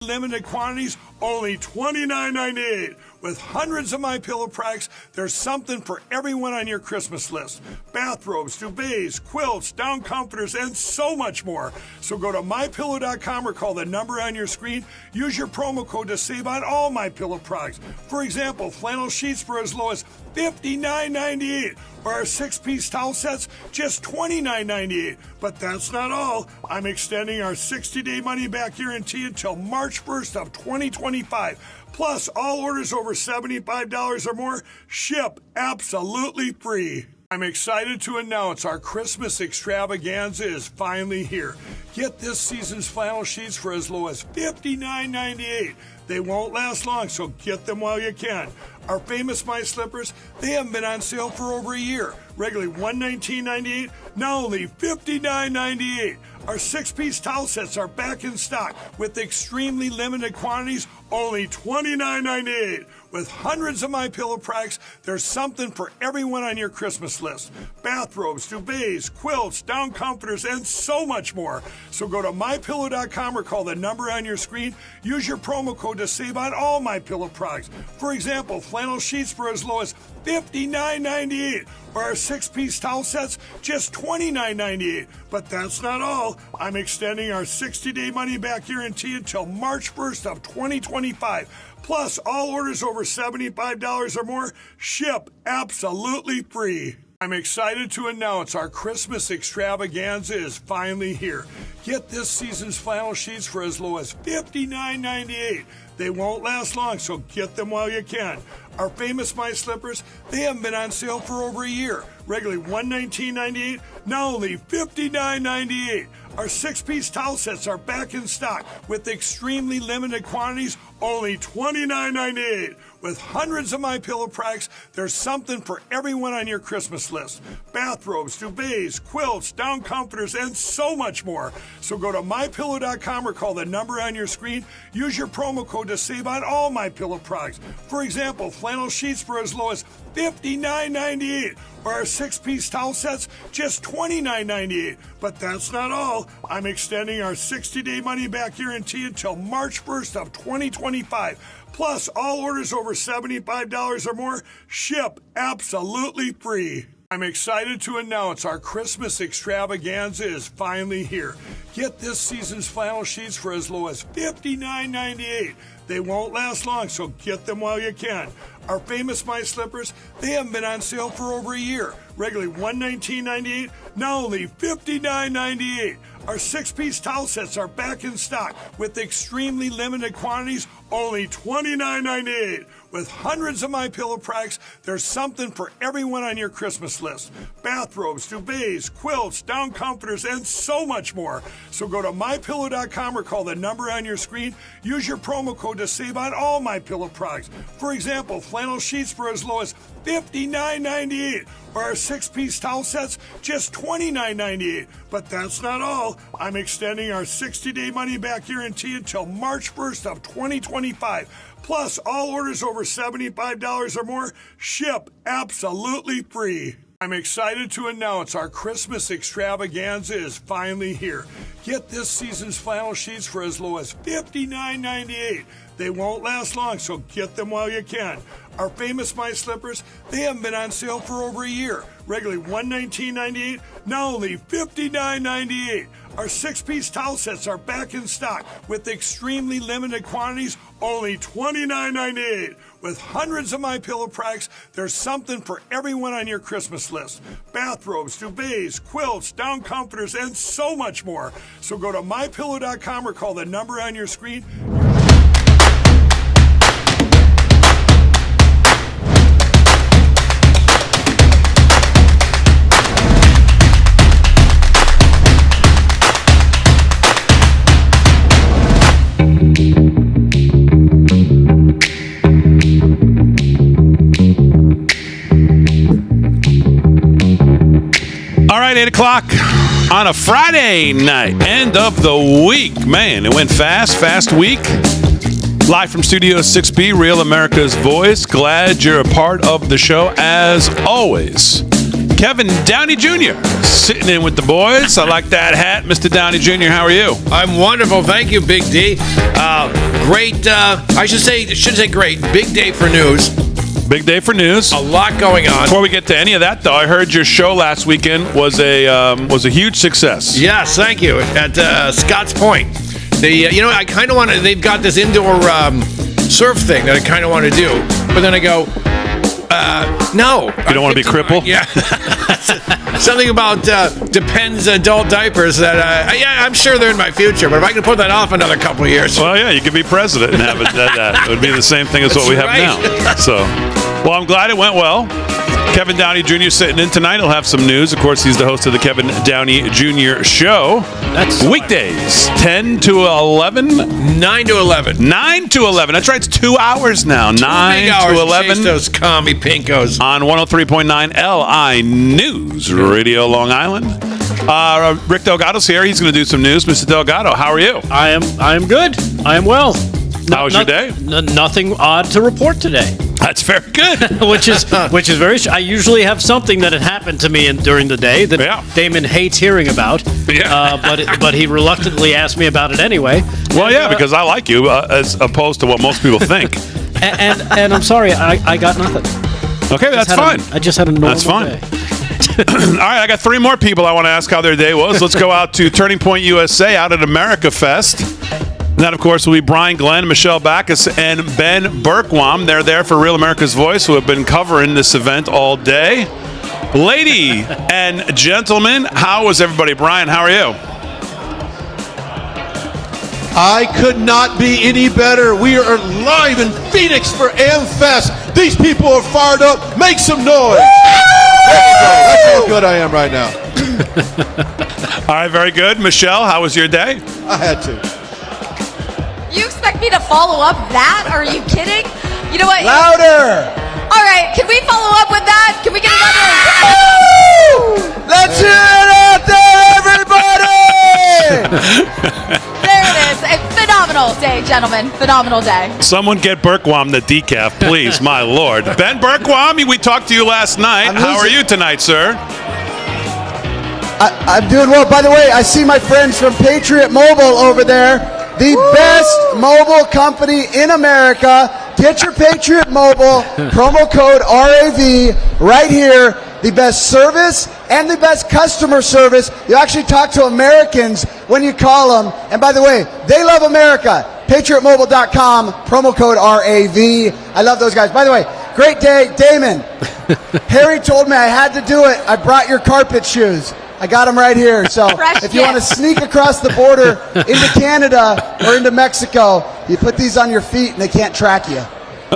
Limited quantities, only $29.98. With hundreds of MyPillow products, there's something for everyone on your Christmas list. Bathrobes, duvets, quilts, down comforters, and so much more. So go to MyPillow.com or call the number on your screen. Use your promo code to save on all MyPillow products. For example, flannel sheets for as low as $59.98. Or our 6-piece towel sets, just $29.98. But that's not all. I'm extending our 60-day money-back guarantee until March 1st of 2025. Plus, all orders over $75 or more ship absolutely free. I'm excited to announce our Christmas extravaganza is finally here. Get this season's flannel sheets for as low as $59.98. They won't last long, so get them while you can. Our famous My Slippers, they haven't been on sale for over a year. Regularly $119.98, now only $59.98. Our 6-piece towel sets are back in stock with extremely limited quantities, only $29.98. With hundreds of MyPillow products, there's something for everyone on your Christmas list. Bathrobes, duvets, quilts, down comforters, and so much more. So go to MyPillow.com or call the number on your screen. Use your promo code to save on all MyPillow products. For example, flannel sheets for as low as $59.98. Or our 6-piece towel sets, just $29.98. But that's not all. I'm extending our 60-day money-back guarantee until March 1st of 2025. Plus, all orders over $75 or more ship absolutely free. I'm excited to announce our Christmas extravaganza is finally here. Get this season's flannel sheets for as low as $59.98. They won't last long, so get them while you can. Our famous My Slippers, they haven't been on sale for over a year. Regularly $119.98, now only $59.98. Our 6-piece towel sets are back in stock with extremely limited quantities, only $29.98. With hundreds of MyPillow products, there's something for everyone on your Christmas list. Bathrobes, duvets, quilts, down comforters, and so much more. So go to MyPillow.com or call the number on your screen. Use your promo code to save on all MyPillow products. For example, flannel sheets for as low as $59.98. Or our 6-piece towel sets, just $29.98. But that's not all. I'm extending our 60-day money-back guarantee until March 1st of 2025. Plus, all orders over $75 or more ship absolutely free. I'm excited to announce our Christmas extravaganza is finally here. Get this season's flannel sheets for as low as $59.98. They won't last long, so get them while you can. Our famous My Slippers, they haven't been on sale for over a year. Regularly $119.98, now only $59.98. Our 6-piece towel sets are back in stock with extremely limited quantities, only $29.98. With hundreds of MyPillow products, there's something for everyone on your Christmas list. Bathrobes, duvets, quilts, down comforters, and so much more. So go to MyPillow.com or call the number on your screen. Use your promo code to save on all MyPillow products. For example, flannel sheets for as low as $59.98. Or our 6-piece towel sets, just $29.98. But that's not all. I'm extending our 60-day money-back guarantee until March 1st of 2025. Plus, all orders over $75 or more ship absolutely free. I'm excited to announce our Christmas extravaganza is finally here. Get this season's flannel sheets for as low as $59.98. They won't last long, so get them while you can. Our famous My Slippers, they haven't been on sale for over a year. Regularly $119.98, now only $59.98. Our 6-piece towel sets are back in stock with extremely limited quantities, only $29.98. With hundreds of MyPillow products, there's something for everyone on your Christmas list. Bathrobes, duvets, quilts, down comforters, and so much more. So go to MyPillow.com or call the number on your screen. All right, 8 o'clock on a Friday night, end of the week. Man, it went fast week. Live from Studio 6B, Real America's Voice. Glad you're a part of the show, as always. Kevin Downey Jr. sitting in with the boys. I like that hat. Mr. Downey Jr., how are you? I'm wonderful. Thank you, Big D. Great. I should say great. Big day for news. Big day for news. A lot going on. Before we get to any of that, though, I heard your show last weekend was a huge success. Yes, thank you. At Scotts Point. I kind of want to. They've got this indoor surf thing that I kind of want to do, but then I go, no. You don't want to be crippled? Yeah. Something about Depends adult diapers that, I'm sure they're in my future, but if I can put that off another couple of years. Well, yeah, you could be president and have that. It would be the same thing as what we have now. So, well, I'm glad it went well. Kevin Downey Jr. sitting in tonight. He'll have some news. Of course, he's the host of the Kevin Downey Jr. Show. That's weekdays, 10 to 11? 9 to 11. 9 to 11. That's right. It's 2 hours now. 9 to 11. Chase those commie pinkos. On 103.9 LI News Radio Long Island. Rick Delgado's here. He's going to do some news. Mr. Delgado, how are you? I am good. I am well. How was your day? Nothing odd to report today. That's very good. which is very. I usually have something that had happened to me during the day that Damon hates hearing about. Yeah. But he reluctantly asked me about it anyway. Well, yeah, because I like you as opposed to what most people think. and I'm sorry, I got nothing. Okay, that's fine. I just had a normal That's fine. day. All right, I got 3 more people I want to ask how their day was. Let's go out to Turning Point USA out at America Fest. And that, of course, will be Brian Glenn, Michelle Backus, and Ben Berkwam. They're there for Real America's Voice, who have been covering this event all day. Lady and gentlemen, how was everybody? Brian, how are you? I could not be any better. We are live in Phoenix for AmFest. These people are fired up. Make some noise. There you go. That's how good I am right now. All right, very good. Michelle, how was your day? I had to. You expect me to follow up that? Are you kidding? You know what? Louder! All right, can we follow up with that? Can we get another? Let's hear it out there, everybody! There it is. A phenomenal day, gentlemen. Phenomenal day. Someone get Berkwam the decaf, please. My Lord. Ben Berkwam, we talked to you last night. How are you tonight, sir? I'm doing well. By the way, I see my friends from Patriot Mobile over there. The best mobile company in America. Get your Patriot Mobile, promo code RAV right here. The best service and the best customer service. You actually talk to Americans when you call them. And by the way, they love America. PatriotMobile.com, promo code RAV. I love those guys. By the way, great day. Damon, Harry told me I had to do it. I brought your carpet shoes. I got them right here. So if you want to sneak across the border into Canada or into Mexico, you put these on your feet and they can't track you.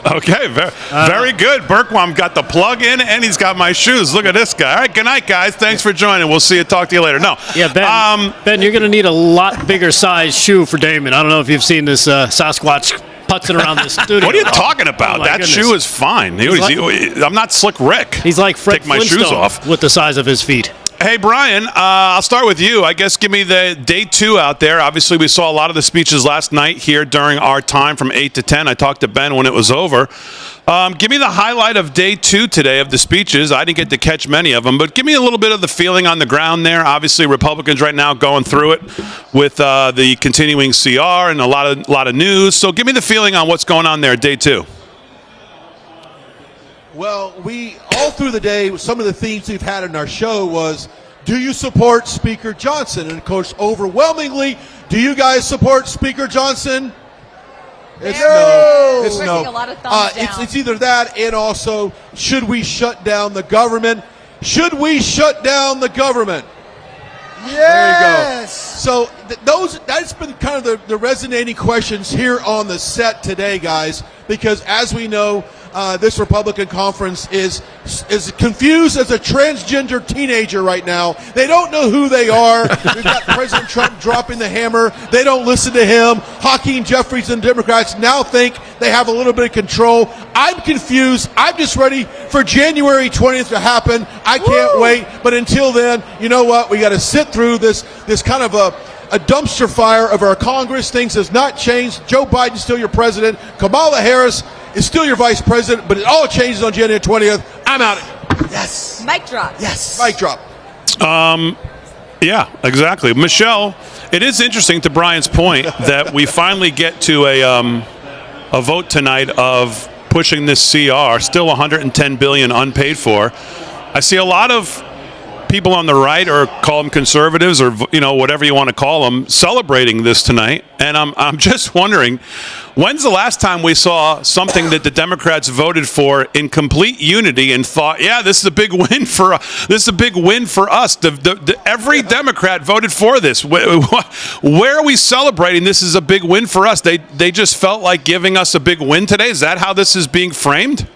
Okay, very good. Berkwam got the plug in and he's got my shoes. Look at this guy. All right, good night, guys. Thanks for joining. We'll see you. Talk to you later. No. Yeah, Ben, you're going to need a lot bigger size shoe for Damon. I don't know if you've seen this Sasquatch putzing around the studio. What are you talking about? That goodness. Shoe is fine. I'm not Slick Rick. He's like Fred Take my shoes off with the size of his feet. Hey, Brian, I'll start with you. I guess give me the day 2 out there. Obviously, we saw a lot of the speeches last night here during our time from 8 to 10. I talked to Ben when it was over. Give me the highlight of day 2 today of the speeches. I didn't get to catch many of them, but give me a little bit of the feeling on the ground there. Obviously, Republicans right now going through it with the continuing CR and a lot of news. So give me the feeling on what's going on there, day 2. Well, we all through the day, some of the themes we've had in our show was, do you support Speaker Johnson? And of course, overwhelmingly, do you guys support Speaker Johnson? It's no. It's We're no. seeing a lot of thumbs down. It's either that and also, should we shut down the government? Should we shut down the government? Yes. There you go. So that's been kind of the resonating questions here on the set today, guys, because as we know, this Republican conference is confused as a transgender teenager right now. They don't know who they are. We've got President Trump dropping the hammer. They don't listen to him. Hakeem Jeffries and Democrats now think they have a little bit of control. I'm confused. I'm just ready for January 20th to happen. I can't wait. But until then, you know what? We got to sit through this kind of a dumpster fire of our Congress. Things has not changed. Joe Biden's still your president. Kamala Harris is still your vice president, but it all changes on January 20th. I'm out of here. Yes. Mic drop. Yes. Mic drop. Yeah, exactly. Michelle, it is interesting, to Brian's point, that we finally get to a vote tonight of pushing this CR, still $110 billion unpaid for. I see a lot of people on the right, or call them conservatives, or whatever you want to call them, celebrating this tonight. And I'm just wondering, when's the last time we saw something that the Democrats voted for in complete unity and thought, yeah, this is a big win for us. Every Democrat voted for this. Where are we celebrating? This is a big win for us. They just felt like giving us a big win today. Is that how this is being framed?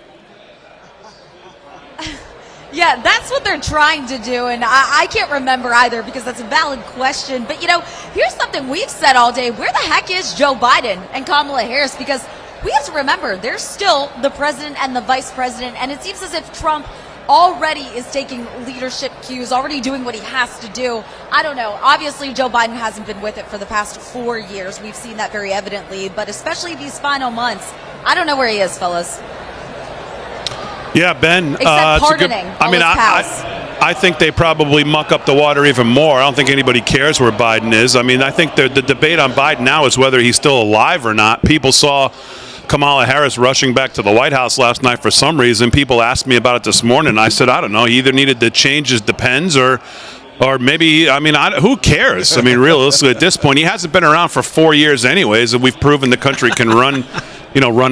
Yeah, that's what they're trying to do, and I can't remember either, because that's a valid question. But, here's something we've said all day. Where the heck is Joe Biden and Kamala Harris? Because we have to remember, they're still the president and the vice president, and it seems as if Trump already is taking leadership cues, already doing what he has to do. I don't know. Obviously, Joe Biden hasn't been with it for the past 4 years. We've seen that very evidently, but especially these final months, I don't know where he is, fellas. Yeah, Ben. Except pardoning all his pals. I think they probably muck up the water even more. I don't think anybody cares where Biden is. I mean, I think the debate on Biden now is whether he's still alive or not. People saw Kamala Harris rushing back to the White House last night for some reason. People asked me about it this morning, and I said, I don't know. He either needed to change his Depends or maybe, who cares? I mean, realistically, at this point, he hasn't been around for 4 years anyways, and we've proven the country can run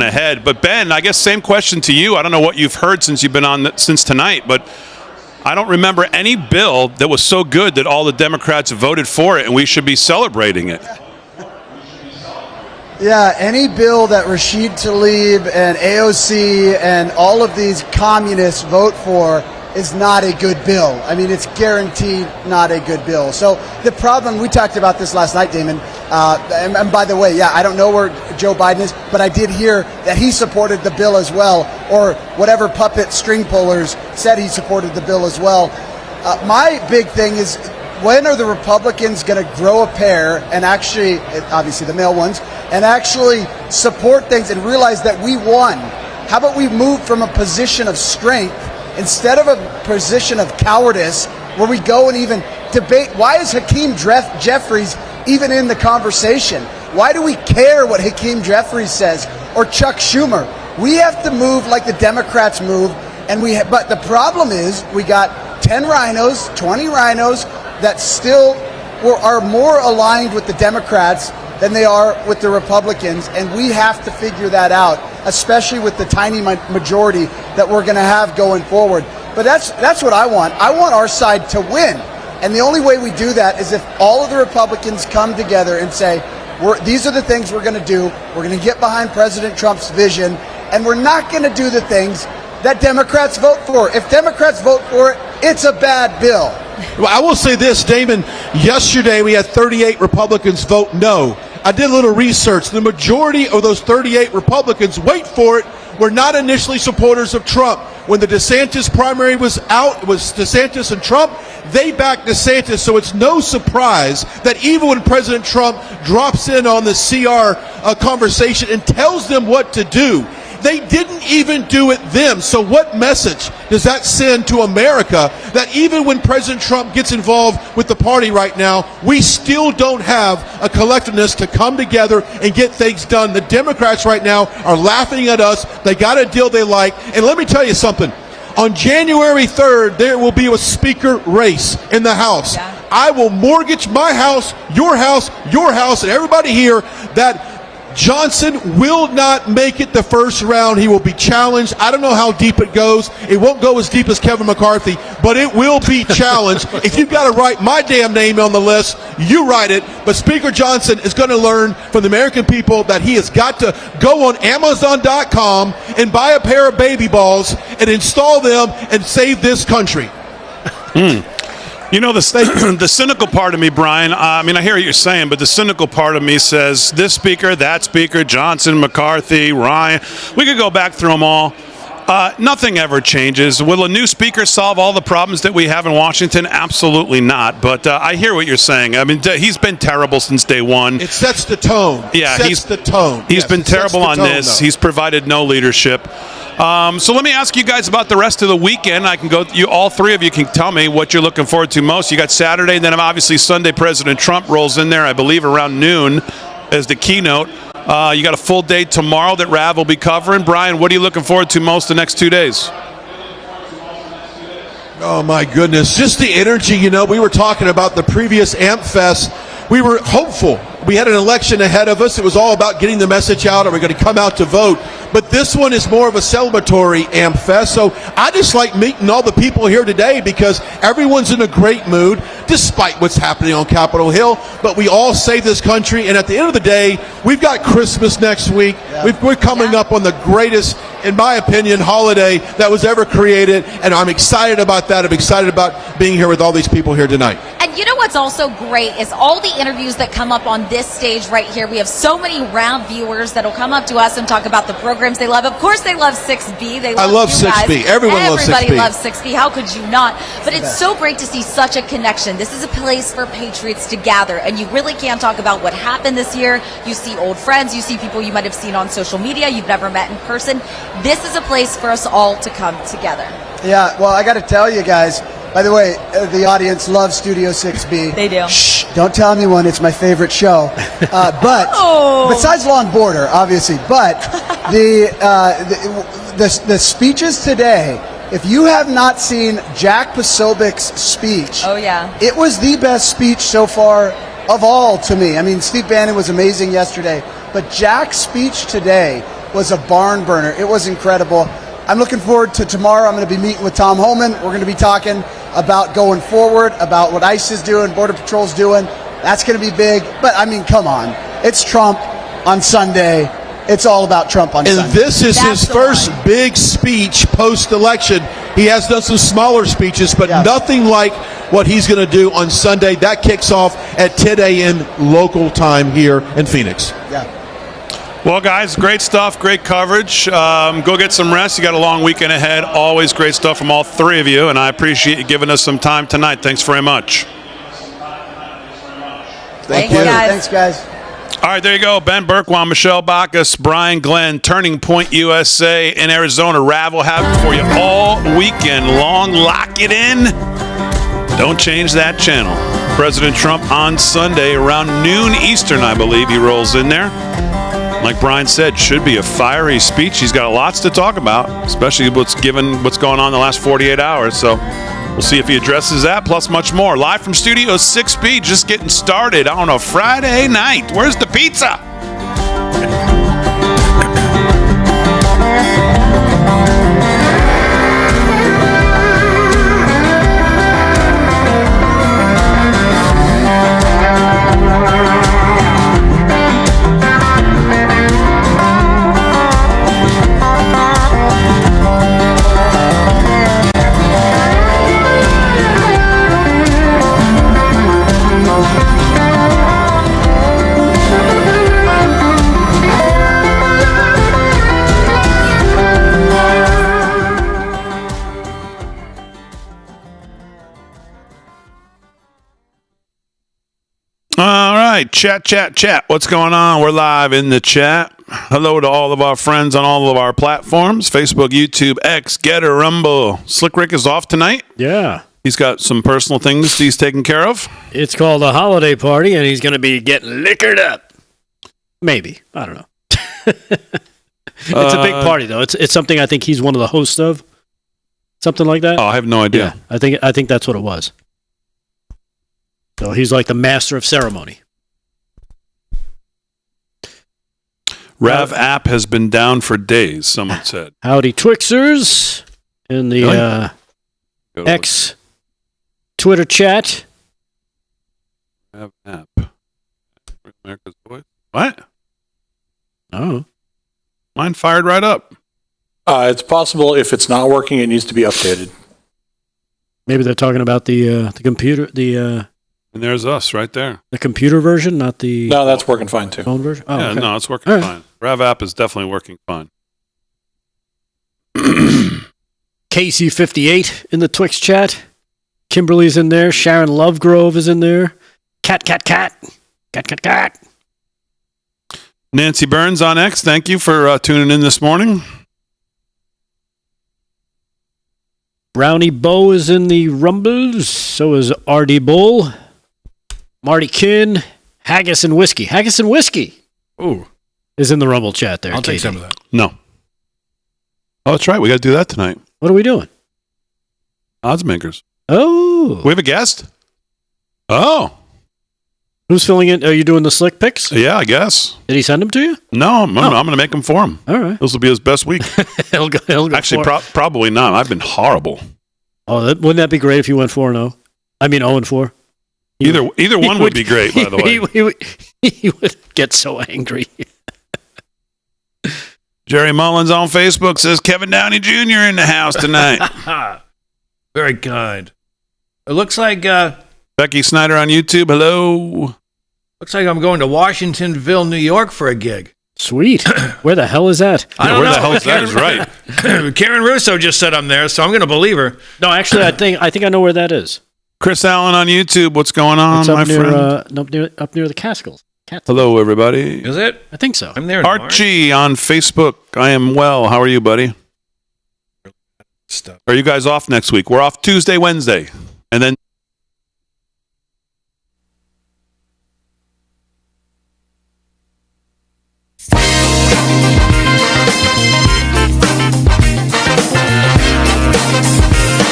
ahead. But Ben, I guess same question to you. I don't know what you've heard since you've been on since tonight, but I don't remember any bill that was so good that all the Democrats voted for it, and we should be celebrating it. Yeah, any bill that Rashid Tlaib and AOC and all of these communists vote for is not a good bill. I mean, it's guaranteed not a good bill. So the problem, we talked about this last night, Damon, and by the way, yeah, I don't know where Joe Biden is, but I did hear that he supported the bill as well, or whatever puppet string pullers said he supported the bill as well. My big thing is, when are the Republicans going to grow a pair and actually, obviously the male ones, and actually support things and realize that we won? How about we move from a position of strength instead of a position of cowardice, where we go and even debate? Why is Hakeem Jeffries even in the conversation? Why do we care what Hakeem Jeffries says, or Chuck Schumer? We have to move like the Democrats move, and but the problem is, we got 10 rhinos, 20 rhinos that still are more aligned with the Democrats than they are with the Republicans, and we have to figure that out, especially with the tiny majority that we're going to have going forward. But that's what I want. I want our side to win, and the only way we do that is if all of the Republicans come together and say, these are the things we're going to do. We're going to get behind President Trump's vision, and we're not going to do the things that Democrats vote for. If Democrats vote for it, it's a bad bill. Well, I will say this, Damon. Yesterday we had 38 Republicans vote no. I did a little research. The majority of those 38 Republicans, wait for it, were not initially supporters of Trump. When the DeSantis primary was out, it was DeSantis and Trump, they backed DeSantis. So it's no surprise that even when President Trump drops in on the CR conversation and tells them what to do, they didn't even do it them. So what message does that send to America, that even when President Trump gets involved with the party right now, we still don't have a collectiveness to come together and get things done? The Democrats right now are laughing at us. They got a deal they like. And let me tell you something. On January 3rd, there will be a speaker race in the House. Yeah. I will mortgage my house, and everybody here that Johnson will not make it the first round. He will be challenged. I don't know how deep it goes. It won't go as deep as Kevin McCarthy, but it will be challenged. If you've got to write my damn name on the list, you write it. But Speaker Johnson is going to learn from the American people that he has got to go on Amazon.com and buy a pair of baby balls and install them and save this country. You know, the cynical part of me, Brian, I mean, I hear what you're saying, but the cynical part of me says this speaker, that speaker, Johnson, McCarthy, Ryan, we could go back through them all. Nothing ever changes. Will a new speaker solve all the problems that we have in Washington? Absolutely not. But I hear what you're saying. I mean, he's been terrible since day one. It sets the tone. Yeah, He's been terrible on this. He's provided no leadership. So let me ask you guys about the rest of the weekend. I can go. All three of you can tell me what you're looking forward to most. You got Saturday, then obviously Sunday. President Trump rolls in there, I believe, around noon as the keynote. You got a full day tomorrow that Rav will be covering. Brian, what are you looking forward to most the next 2 days? Oh my goodness, just the energy. We were talking about the previous AMP Fest. We were hopeful. We had an election ahead of us. It was all about getting the message out. Are we going to come out to vote? But this one is more of a celebratory AMP Fest. So I just like meeting all the people here today because everyone's in a great mood, despite what's happening on Capitol Hill. But we all save this country. And at the end of the day, we've got Christmas next week. Yeah. We're coming up on the greatest, in my opinion, holiday that was ever created. And I'm excited about that. I'm excited about being here with all these people here tonight. And you know what's also great is all the interviews that come up on this stage right here. We have so many round viewers that'll come up to us and talk about the programs they love. Of course, they love 6B. I love 6B. Everybody loves 6B. Everybody loves 6B. How could you not? But it's so great to see such a connection. This is a place for patriots to gather, and you really can talk about what happened this year. You see old friends. You see people you might have seen on social media you've never met in person. This is a place for us all to come together. Yeah, well, I got to tell you guys, by the way, the audience loves Studio 6B. They do. Shh, don't tell anyone, it's my favorite show. But besides Long Border, obviously, but the speeches today, if you have not seen Jack Posobiec's speech, it was the best speech so far of all to me. I mean, Steve Bannon was amazing yesterday, but Jack's speech today was a barn burner. It was incredible. I'm looking forward to tomorrow. I'm going to be meeting with Tom Homan. We're going to be talking about going forward, about what ICE is doing, Border Patrol's doing. That's going to be big. But, I mean, come on. It's Trump on Sunday. It's all about Trump on Sunday. And this is his first big speech post-election. He has done some smaller speeches, but nothing like what he's going to do on Sunday. That kicks off at 10 a.m. local time here in Phoenix. Yeah. Well, guys, great stuff, great coverage. Go get some rest. You got a long weekend ahead. Always great stuff from all three of you, and I appreciate you giving us some time tonight. Thanks very much. Thank you. Thanks, guys. All right, there you go. Ben Berkwan, Michelle Bacchus, Brian Glenn, Turning Point USA in Arizona. Rav will have it for you all weekend long. Lock it in. Don't change that channel. President Trump on Sunday around noon Eastern, I believe. He rolls in there. Like Brian said, should be a fiery speech. He's got lots to talk about, especially what's going on in the last 48 hours. So we'll see if he addresses that, plus much more. Live from Studio 6B, just getting started on a Friday night. Where's the pizza? Chat. What's going on? We're live in the chat. Hello to all of our friends on all of our platforms. Facebook, YouTube, X, Getter, Rumble. Slick Rick is off tonight. Yeah. He's got some personal things he's taking care of. It's called a holiday party, and he's going to be getting liquored up. Maybe. I don't know. It's a big party, though. It's something I think he's one of the hosts of. Something like that. Oh, I have no idea. Yeah, I think that's what it was. So he's like the master of ceremony. Rav app has been down for days, someone said. Howdy Twixers in the X Twitter chat. Rav app. America's Voice. What? Oh. Mine fired right up. It's possible if it's not working, it needs to be updated. Maybe they're talking about the computer, and there's us right there. The computer version, not the... No, that's working fine, too. Phone version? Oh, yeah, okay. No, it's working fine. Rav app is definitely working fine. KC58 in the Twix chat. Kimberly's in there. Sharon Lovegrove is in there. Cat. Nancy Burns on X, thank you for tuning in this morning. Brownie Bo is in the Rumbles. So is RD Bull. Marty Kin. Haggis and Whiskey. Haggis and Whiskey Ooh, is in the Rumble chat there. I'll take Katie. some of that. No. Oh, that's right. We got to do that tonight. What are we doing? Odds makers. Oh. We have a guest? Oh. Who's filling in? Are you doing the slick picks? Yeah, I guess. Did he send them to you? No, I'm going to make him for him. All right. This will be his best week. He'll go Actually, for it. probably not. I've been horrible. Oh, wouldn't that be great if you went 4-0? I mean 0-4. Either one would be great, by the way. He would get so angry. Jerry Mullins on Facebook says Kevin Downey Jr. in the house tonight. Very kind. It looks like Becky Snyder on YouTube. Hello. I'm going to Washingtonville, New York for a gig. Sweet. Where the hell is that? I don't Where know. the hell is that? Is right. Karen Russo just said I'm there, so I'm going to believe her. No, actually, I think I know where that is. Chris Allen on YouTube. What's going on, It's my up near, friend? up near the Catskills. Hello, everybody. Is it? I think so. I'm there in March. Archie on Facebook. I am well. How are you, buddy? Stuff. Are you guys off next week? We're off Tuesday, Wednesday. And then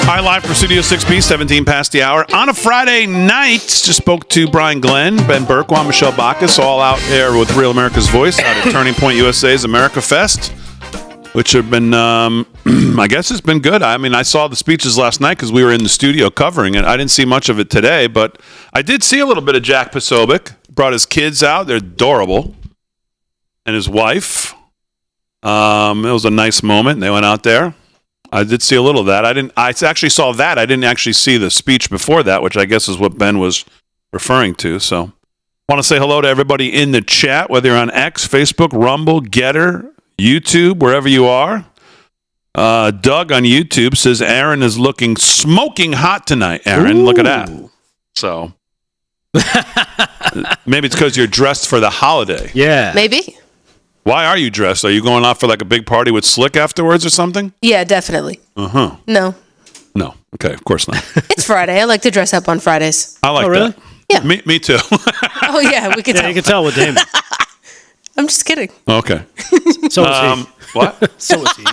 Hi, live from Studio 6B, 17 past the hour. On a Friday night, just spoke to Brian Glenn, Ben Berkwan, Michelle Bacchus, all out there with Real America's Voice out at Turning Point USA's America Fest, which have been, I guess it's been good. I mean, I saw the speeches last night because we were in the studio covering it. I didn't see much of it today, but I did see a little bit of Jack Posobiec. Brought his kids out. They're adorable. And his wife. It was a nice moment. They went out there. I did see a little of that. I actually saw that. I didn't actually see the speech before that, which I guess is what Ben was referring to. So want to say hello to everybody in the chat, whether you're on X, Facebook, Rumble, Getter, YouTube, wherever you are. Doug on YouTube says Aaron is looking smoking hot tonight. Aaron, look at that. So maybe it's because you're dressed for the holiday. Yeah. Maybe. Why are you dressed? Are you going off for like a big party with Slick afterwards or something? Yeah, definitely. Uh-huh. No. No. Okay, of course not. It's Friday. I like to dress up on Fridays. I like really? that. Yeah. Me too. Oh, yeah, we could Yeah, tell. you can tell with Damon. I'm just kidding. Okay. So is he. What? So is he.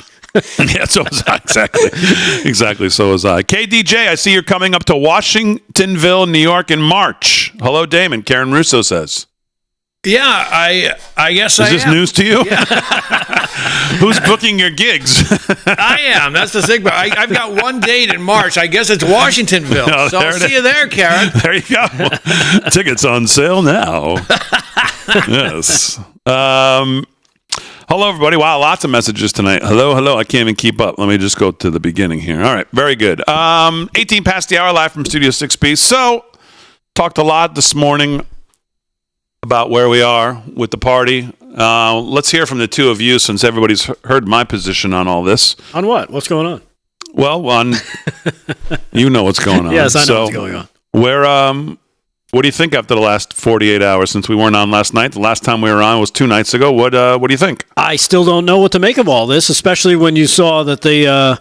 Yeah, so was I. Exactly, so was I. KDJ, I see you're coming up to Washingtonville, New York in March. Hello, Damon. Karen Russo says. Yeah, I guess Is this news to you? Yeah. Who's booking your gigs? I am. That's the thing. But I've got one date in March. I guess it's Washingtonville. Oh, So there I'll it see is. you there, Karen. There you go. Tickets on sale now. Yes. Hello, everybody. Wow, lots of messages tonight. Hello. I can't even keep up. Let me just go to the beginning here. All right, very good. 18 past the hour, live from Studio 6B. So, talked a lot this morning about where we are with the party. Let's hear from the two of you since everybody's heard my position on all this. On what? What's going on? Well, you know what's going on. Yes, I know what's going on. What do you think after the last 48 hours since we weren't on last night? The last time we were on was 2 nights ago. What do you think? I still don't know what to make of all this, especially when you saw that the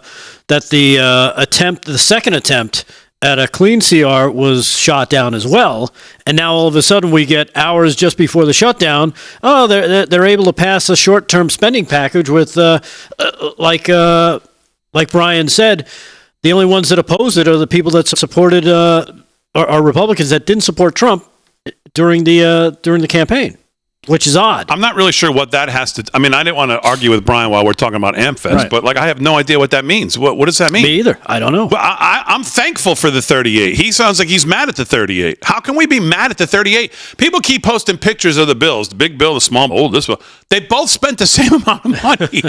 second attempt at a clean CR was shot down as well, and now all of a sudden we get hours just before the shutdown. Oh, they're able to pass a short-term spending package with, like Brian said, the only ones that oppose it are the people that supported are Republicans that didn't support Trump during the campaign, which is odd. I'm not really sure what that has to. I mean, I didn't want to argue with Brian while we're talking about AmFest, Right. but I have no idea what that means. What does that mean? Me either. I don't know. Well, I'm thankful for the 38. He sounds like he's mad at the 38. How can we be mad at the 38? People keep posting pictures of the bills, the big bill, the small bill, this bill. They both spent the same amount of money.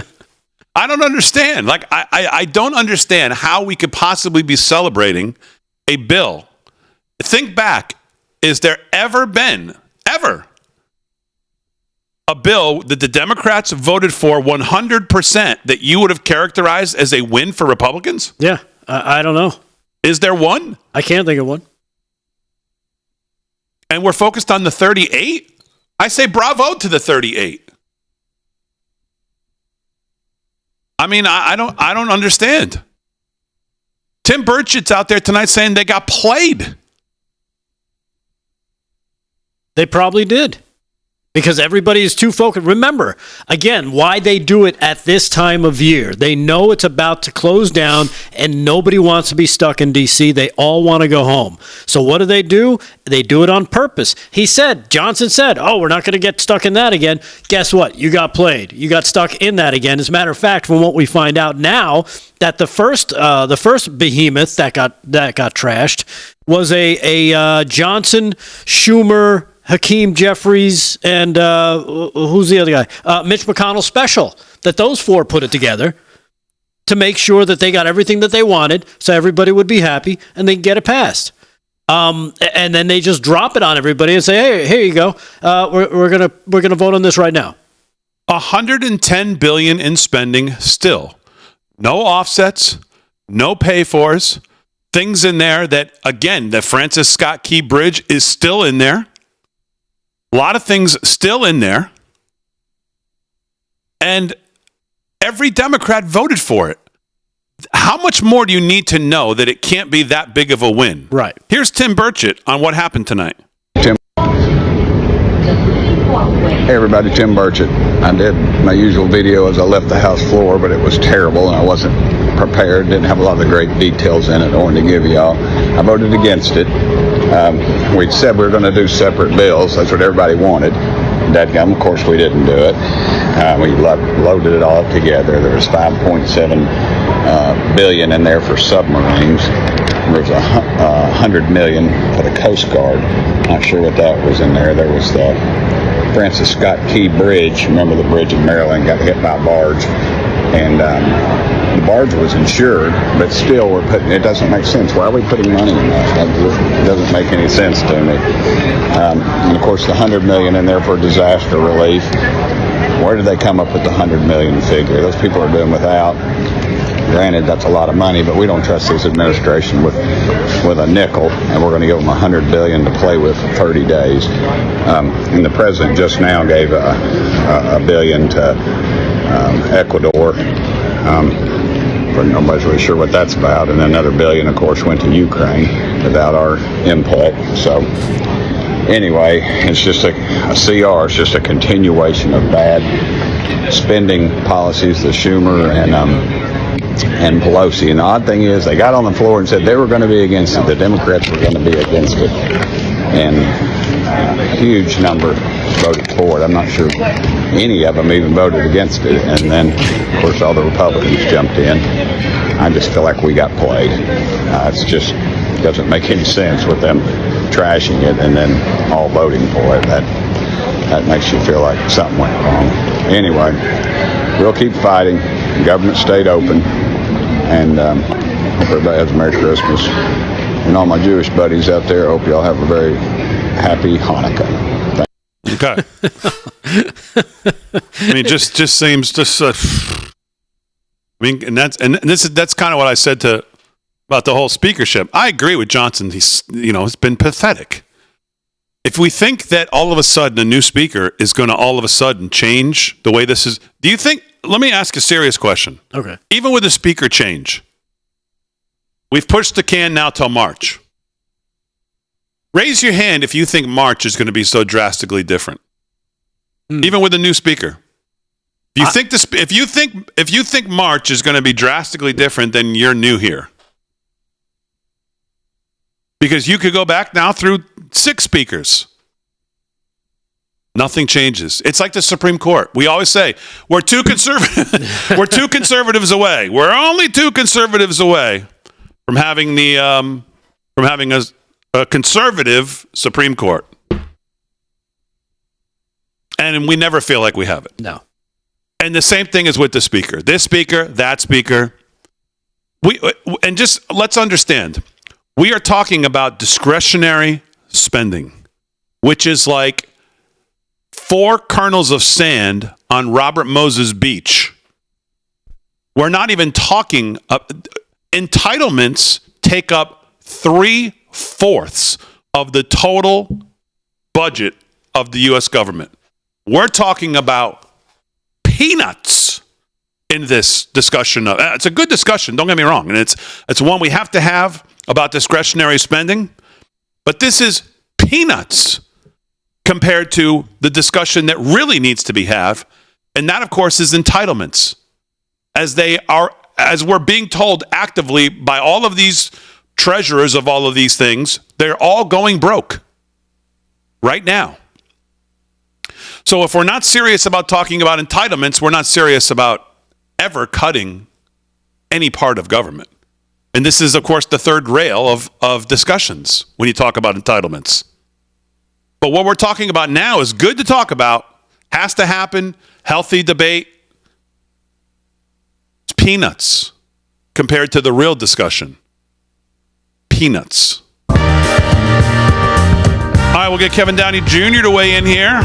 I don't understand. I don't understand how we could possibly be celebrating a bill. Think back. Is there ever been, a bill that the Democrats voted for 100% that you would have characterized as a win for Republicans? Yeah, I don't know. Is there one? I can't think of one. And we're focused on the 38? I say bravo to the 38. I mean, I don't understand. Tim Burchett's out there tonight saying they got played. They probably did. Because everybody is too focused. Remember, again, why they do it at this time of year. They know it's about to close down, and nobody wants to be stuck in D.C. They all want to go home. So what do? They do it on purpose. Johnson said, we're not going to get stuck in that again. Guess what? You got played. You got stuck in that again. As a matter of fact, from what we find out now, that the first behemoth that got trashed was a Johnson, Schumer, Hakeem Jeffries, and who's the other guy? Mitch McConnell special, that those four put it together to make sure that they got everything that they wanted so everybody would be happy and they get it passed. And then they just drop it on everybody and say, hey, here you go. We're gonna vote on this right now. $110 billion in spending still. No offsets, no pay-fors, things in there that, again, the Francis Scott Key Bridge is still in there. A lot of things still in there. And every Democrat voted for it. How much more do you need to know that it can't be that big of a win? Right. Here's Tim Burchett on what happened tonight. Hey everybody, Tim Burchett. I did my usual video as I left the House floor, but it was terrible and I wasn't prepared, didn't have a lot of the great details in it I wanted to give y'all. I voted against it. We said we were going to do separate bills. That's what everybody wanted. Dadgum, of course we didn't do it. We loaded it all up together. There was $5.7 billion in there for submarines. There was $100 million for the Coast Guard. Not sure what that was in there. There was the Francis Scott Key Bridge. Remember the bridge in Maryland got hit by a barge, and the barge was insured, but still we're putting. It doesn't make sense. Why are we putting money in that? It doesn't make any sense to me. And of course, the $100 million in there for disaster relief. Where did they come up with the $100 million figure? Those people are doing without. Granted, that's a lot of money, but we don't trust this administration with a nickel, and we're going to give them $100 billion to play with for 30 days. And the president just now gave a billion to Ecuador. But nobody's really sure what that's about. And another billion, of course, went to Ukraine without our input. So anyway, it's just a CR. It's just a continuation of bad spending policies that Schumer and Pelosi. And the odd thing is, they got on the floor and said they were going to be against it. The Democrats were going to be against it. And a huge number voted for it. I'm not sure any of them even voted against it. And then, of course, all the Republicans jumped in. I just feel like we got played. It's just doesn't make any sense with them trashing it and then all voting for it. That makes you feel like something went wrong. Anyway, we'll keep fighting. The government stayed open. And hope everybody has a Merry Christmas. And all my Jewish buddies out there, hope y'all have a very happy Hanukkah. Okay. I mean, just seems just. I mean, and that's kind of what I said about the whole speakership. I agree with Johnson. It's been pathetic. If we think that all of a sudden a new speaker is going to all of a sudden change the way this is, do you think? Let me ask a serious question. Okay. Even with a speaker change, we've pushed the can now till March. Raise your hand if you think March is going to be so drastically different. Even with a new speaker. If you think March is going to be drastically different, then you're new here. Because you could go back now through 6 speakers. Nothing changes. It's like the Supreme Court. We always say, we're too conservative. We're 2 conservatives away. We're only 2 conservatives away from having a conservative Supreme Court. And we never feel like we have it. No. And the same thing is with the speaker. This speaker, that speaker. And just let's understand, we are talking about discretionary spending, which is like 4 kernels of sand on Robert Moses Beach. We're not even talking. Entitlements take up 3/4 of the total budget of the U.S. government. We're talking about peanuts in this discussion. It's a good discussion, don't get me wrong, and it's one we have to have about discretionary spending, but this is peanuts compared to the discussion that really needs to be had, and that, of course, is entitlements. As we're being told actively by all of these treasurers of all of these things, they're all going broke right now. So if we're not serious about talking about entitlements, we're not serious about ever cutting any part of government. And this is, of course, the third rail of discussions when you talk about entitlements. But what we're talking about now is good to talk about, has to happen, healthy debate. It's peanuts compared to the real discussion. Peanuts. All right, we'll get Kevin Downey Jr. to weigh in here.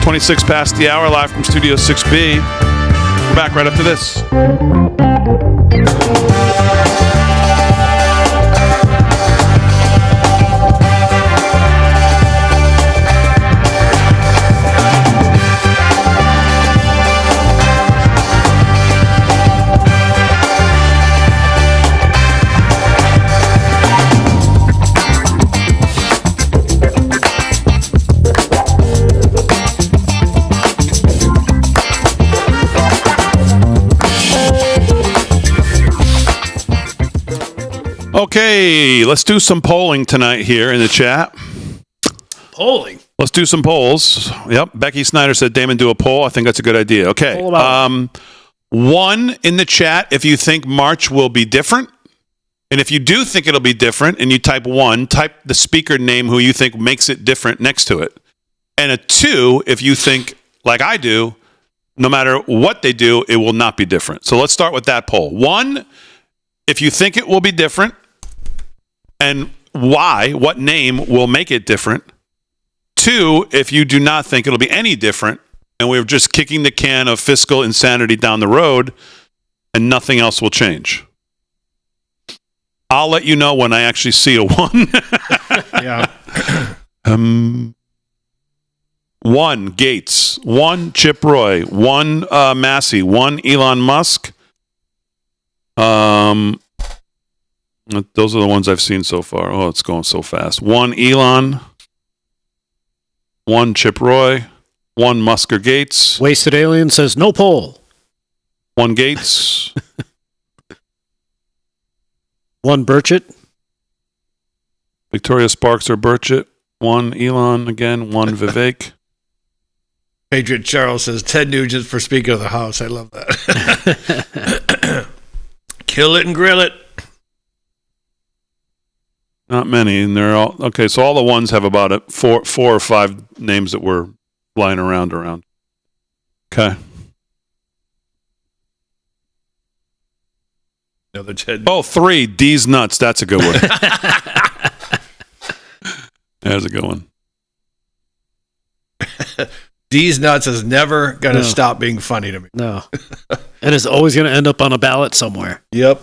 26 past the hour, live from Studio 6B. We're back right after this. Okay, let's do some polling tonight here in the chat. Polling? Let's do some polls. Yep, Becky Snyder said, Damon, do a poll. I think that's a good idea. Okay. One in the chat if you think March will be different. And if you do think it'll be different and you type 1, type the speaker name who you think makes it different next to it. And a 2 if you think, like I do, no matter what they do, it will not be different. So let's start with that poll. 1, if you think it will be different. And why, what name will make it different? 2, if you do not think it'll be any different, and we're just kicking the can of fiscal insanity down the road, and nothing else will change. I'll let you know when I actually see a 1. Yeah. 1, Gates. 1, Chip Roy. 1, Massey. 1, Elon Musk. Those are the ones I've seen so far. Oh, it's going so fast. 1, Elon. 1, Chip Roy. 1, Musk or Gates. Wasted Alien says no poll. 1, Gates. 1, Burchett. Victoria Sparks or Burchett. 1, Elon again. 1, Vivek. Patriot Charles says Ted Nugent for Speaker of the House. I love that. Kill it and grill it. Not many, and they're all okay. So all the ones have about 4 or 5 names that were flying around. Okay. Another Ted. Oh, 3, D's nuts. That's a good one. That's a good one. D's nuts is never going to stop being funny to me. No. And it's always going to end up on a ballot somewhere. Yep.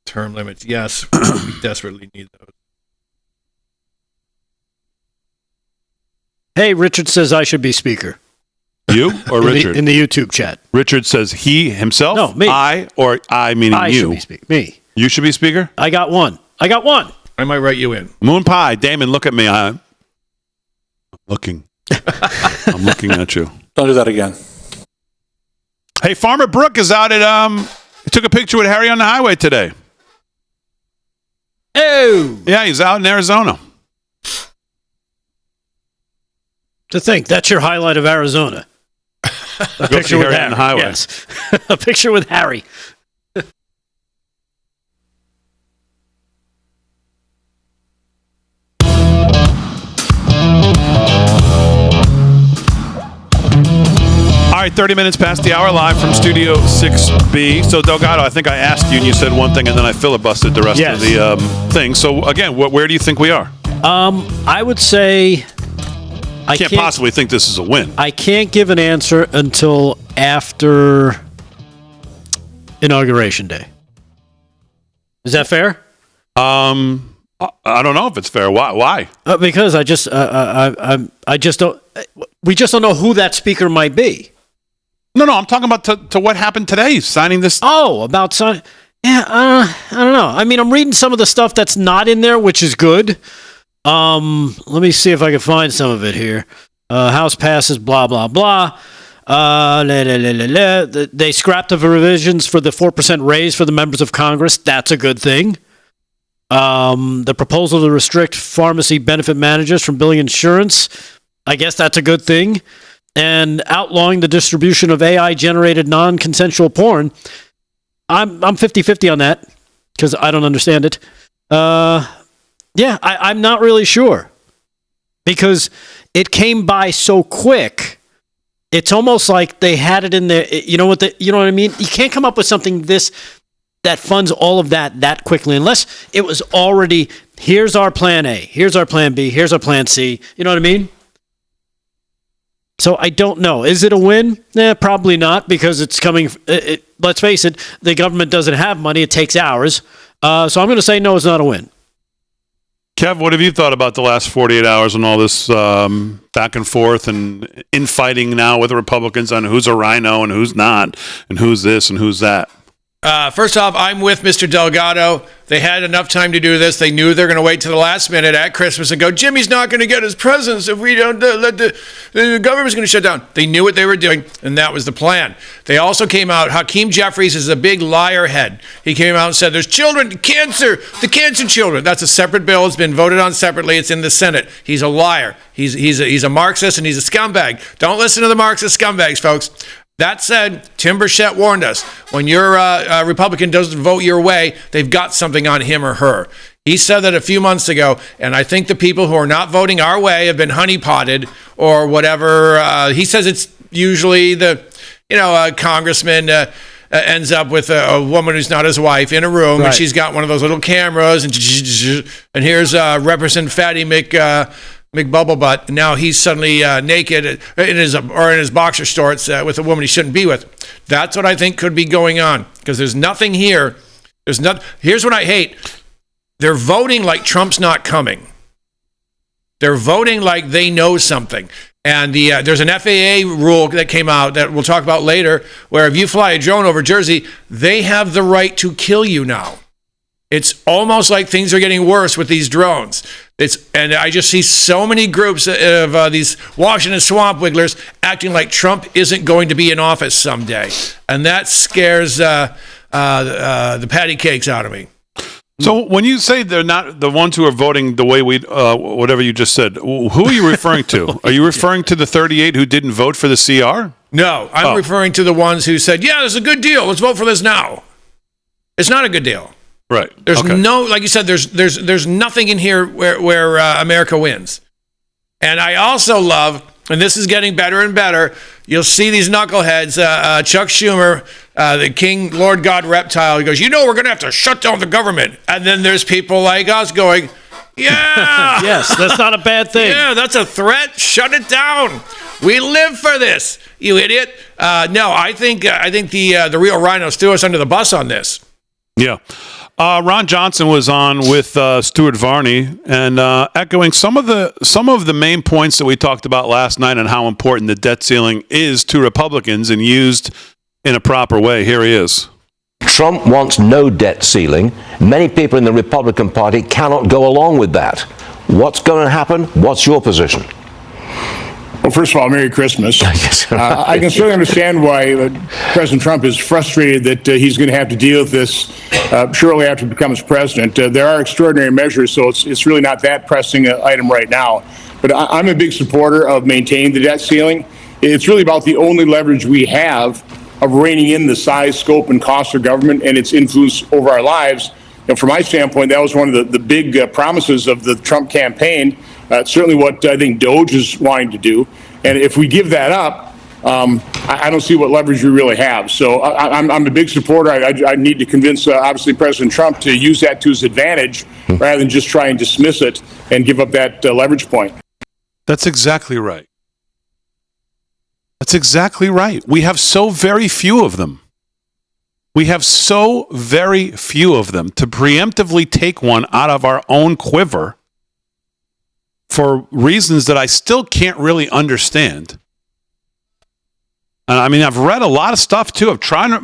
Term limits, yes. Desperately need those. Hey, Richard says I should be speaker. You or Richard? In the YouTube chat. Richard says he himself? No, me. I meaning I you? should be speaker. Me. You should be speaker? I got one. I might write you in. Moon Pie, Damon, look at me. I'm looking. I'm looking at you. Don't do that again. Hey, Farmer Brooke is out at, he took a picture with Harry on the highway today. Oh! Yeah, he's out in Arizona. To think, that's your highlight of Arizona. A picture with Harry on the highway. Yes. A picture with Harry. All right, 30 minutes past the hour, live from Studio 6B. So, Delgado, I think I asked you, and you said one thing, and then I filibustered the rest of the thing. So, again, where do you think we are? I would say... I can't possibly think this is a win. I can't give an answer until after Inauguration Day. Is that fair? I I don't know if it's fair. Why? Because I just don't. We just don't know who that speaker might be. No, I'm talking about to what happened today, signing this. Oh, about signing. Yeah, I don't know. I mean, I'm reading some of the stuff that's not in there, which is good. Let me see if I can find some of it here. House passes, blah blah blah. They scrapped the revisions for the 4% raise for the members of Congress. That's a good thing. The proposal to restrict pharmacy benefit managers from billing insurance, I guess that's a good thing. And outlawing the distribution of AI-generated non-consensual porn. I'm 50-50 on that because I don't understand it. I'm not really sure because it came by so quick. It's almost like they had it in there. You know what I mean? You can't come up with something that funds all of that quickly unless it was already, here's our plan A, here's our plan B, here's our plan C. You know what I mean? So I don't know. Is it a win? Probably not because it's coming. Let's face it, the government doesn't have money. It takes hours. So I'm going to say no, it's not a win. Kev, what have you thought about the last 48 hours and all this back and forth and infighting now with the Republicans on who's a rhino and who's not and who's this and who's that? First off, I'm with Mr. Delgado. They had enough time to do this. They knew they're going to wait to the last minute at Christmas and go, Jimmy's not going to get his presents if we don't let the government's going to shut down. They knew what they were doing, and that was the plan. They also came out, Hakeem Jeffries is a big liar head. He came out and said, there's children, the cancer children. That's a separate bill. It's been voted on separately. It's in the Senate. He's a liar. He's a Marxist, and he's a scumbag. Don't listen to the Marxist scumbags, folks. That said, Tim Burchett warned us, when your Republican doesn't vote your way, they've got something on him or her. He said that a few months ago, and I think the people who are not voting our way have been honeypotted or whatever. He says it's usually a congressman ends up with a woman who's not his wife in a room, right. And she's got one of those little cameras, and here's Representative Fatty McBubblebutt. Now he's suddenly naked in his boxer shorts with a woman he shouldn't be with. That's what I think could be going on because there's nothing here. Here's what I hate. They're voting like Trump's not coming. They're voting like they know something. And there's an FAA rule that came out that we'll talk about later, where if you fly a drone over Jersey, they have the right to kill you now. It's almost like things are getting worse with these drones. And I just see so many groups of these Washington swamp wigglers acting like Trump isn't going to be in office someday. And that scares the patty cakes out of me. So when you say they're not the ones who are voting the way whatever you just said, who are you referring to? Are you referring to the 38 who didn't vote for the CR? No, I'm referring to the ones who said, yeah, there's a good deal. Let's vote for this now. It's not a good deal. Right. There's no, like you said, there's nothing in here where America wins. And I also love, and this is getting better and better, you'll see these knuckleheads, Chuck Schumer, the King, Lord God reptile, he goes, we're going to have to shut down the government. And then there's people like us going, yeah. Yes, that's not a bad thing. Yeah, that's a threat. Shut it down. We live for this, you idiot. No, I think the real rhinos threw us under the bus on this. Yeah. Ron Johnson was on with Stuart Varney and echoing some of the main points that we talked about last night on how important the debt ceiling is to Republicans and used in a proper way. Here he is. Trump wants no debt ceiling. Many people in the Republican Party cannot go along with that. What's going to happen? What's your position? Well, first of all, Merry Christmas. I can certainly understand why President Trump is frustrated that he's going to have to deal with this shortly after he becomes president. There are extraordinary measures, so it's really not that pressing an item right now. But I'm a big supporter of maintaining the debt ceiling. It's really about the only leverage we have of reining in the size, scope, and cost of government and its influence over our lives. And from my standpoint, that was one of the big promises of the Trump campaign. Certainly what I think Doge is wanting to do. And if we give that up, I don't see what leverage we really have. So I'm a big supporter. I need to convince, obviously, President Trump to use that to his advantage rather than just try and dismiss it and give up that leverage point. That's exactly right. That's exactly right. We have so very few of them. We have so very few of them. To preemptively take one out of our own quiver for reasons that I still can't really understand. I mean, I've read a lot of stuff too. I'm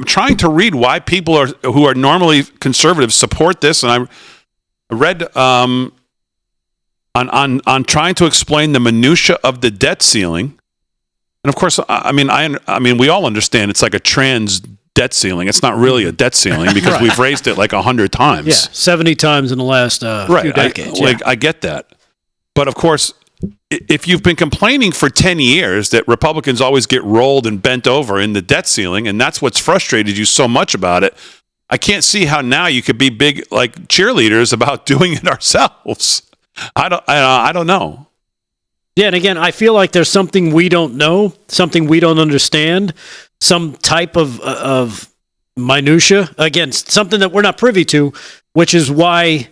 trying to read why people who are normally conservative support this, and I read on trying to explain the minutia of the debt ceiling. And of course, I mean, we all understand it's like a trans debt ceiling. It's not really a debt ceiling because Right. we've raised it like 100 times. Yeah, 70 times in the last few decades. I get that. But of course, if you've been complaining for 10 years that Republicans always get rolled and bent over in the debt ceiling, and that's what's frustrated you so much about it, I can't see how now you could be big like cheerleaders about doing it ourselves. I don't know. Yeah, and again, I feel like there's something we don't know, something we don't understand, some type of minutia. Again, something that we're not privy to, which is why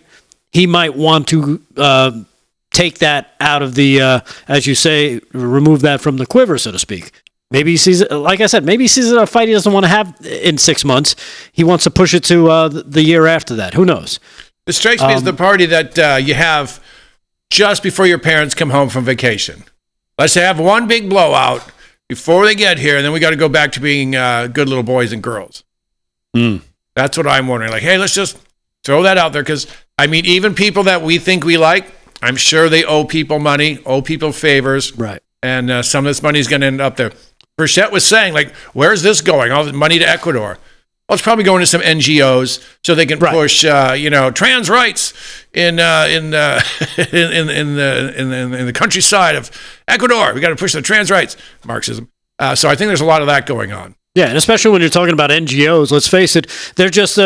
he might want to take that out of the, as you say, remove that from the quiver, so to speak. Maybe he sees it, like I said, maybe he sees it a fight he doesn't want to have in 6 months. He wants to push it to the year after that. Who knows? It strikes me as the party that you have just before your parents come home from vacation. Let's have one big blowout before they get here, and then we got to go back to being good little boys and girls. That's what I'm wondering. Like, hey, let's just throw that out there because, I mean, even people that we think we like, I'm sure they owe people money, owe people favors. Right. And some of this money is going to end up there. Burchett was saying, like, where's this going? All the money to Ecuador. Well, it's probably going to some NGOs so they can push, trans rights in the countryside of Ecuador. We got to push the trans rights, Marxism. So I think there's a lot of that going on. Yeah, and especially when you're talking about NGOs, let's face it, they're just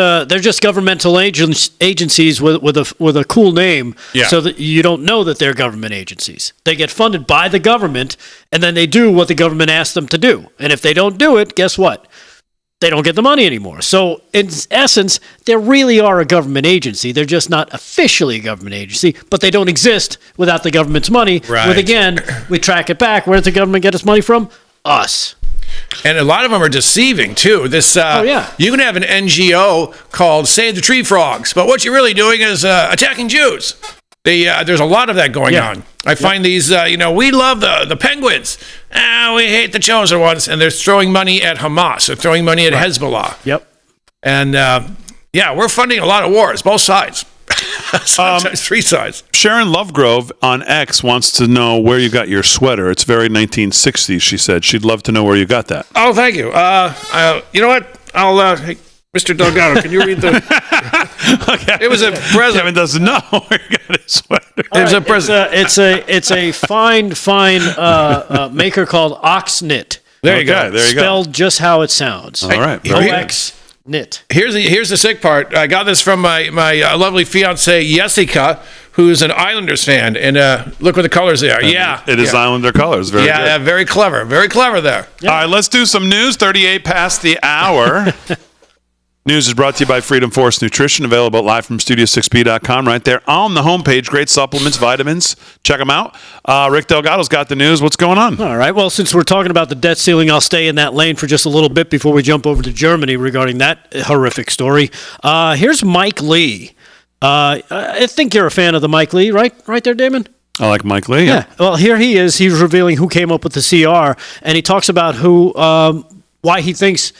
governmental agencies with a cool name, so that you don't know that they're government agencies. They get funded by the government, and then they do what the government asks them to do. And if they don't do it, guess what? They don't get the money anymore. So in essence, they really are a government agency. They're just not officially a government agency, but they don't exist without the government's money. Right. With, again, we track it back. Where does the government get its money from? Us. And a lot of them are deceiving too. This, you can have an NGO called Save the Tree Frogs, but what you're really doing is attacking Jews. There's a lot of that going on. I find these, we love the penguins. We hate the chosen ones. And they're throwing money at Hamas. They're throwing money at Hezbollah. Yep. And, we're funding a lot of wars, both sides. Sometimes three sides. Sharon Lovegrove on X wants to know where you got your sweater. It's very 1960s, she said. She'd love to know where you got that. Oh, thank you. You know what? I'll... Hey, Mr. Delgado, can you read the... Okay. It was a present. Kevin doesn't know where he got his sweater. It was a present. It's a fine maker called Oxknit. There you go. There you go. Spelled just how it sounds. All right. Oxknit. Here's the sick part. I got this from my lovely fiance Jessica, who's an Islanders fan, and look what the colors they are. It is Islander colors. Very good. Very clever there. All right, let's do some news. 38 past the hour. News is brought to you by Freedom Force Nutrition, available live from Studio6B.com right there on the homepage. Great supplements, vitamins. Check them out. Rick Delgado's got the news. What's going on? All right. Well, since we're talking about the debt ceiling, I'll stay in that lane for just a little bit before we jump over to Germany regarding that horrific story. Here's Mike Lee. I think you're a fan of the Mike Lee, right? Right there, Damon? I like Mike Lee. Yeah. Well, here he is. He's revealing who came up with the CR, and he talks about why he thinks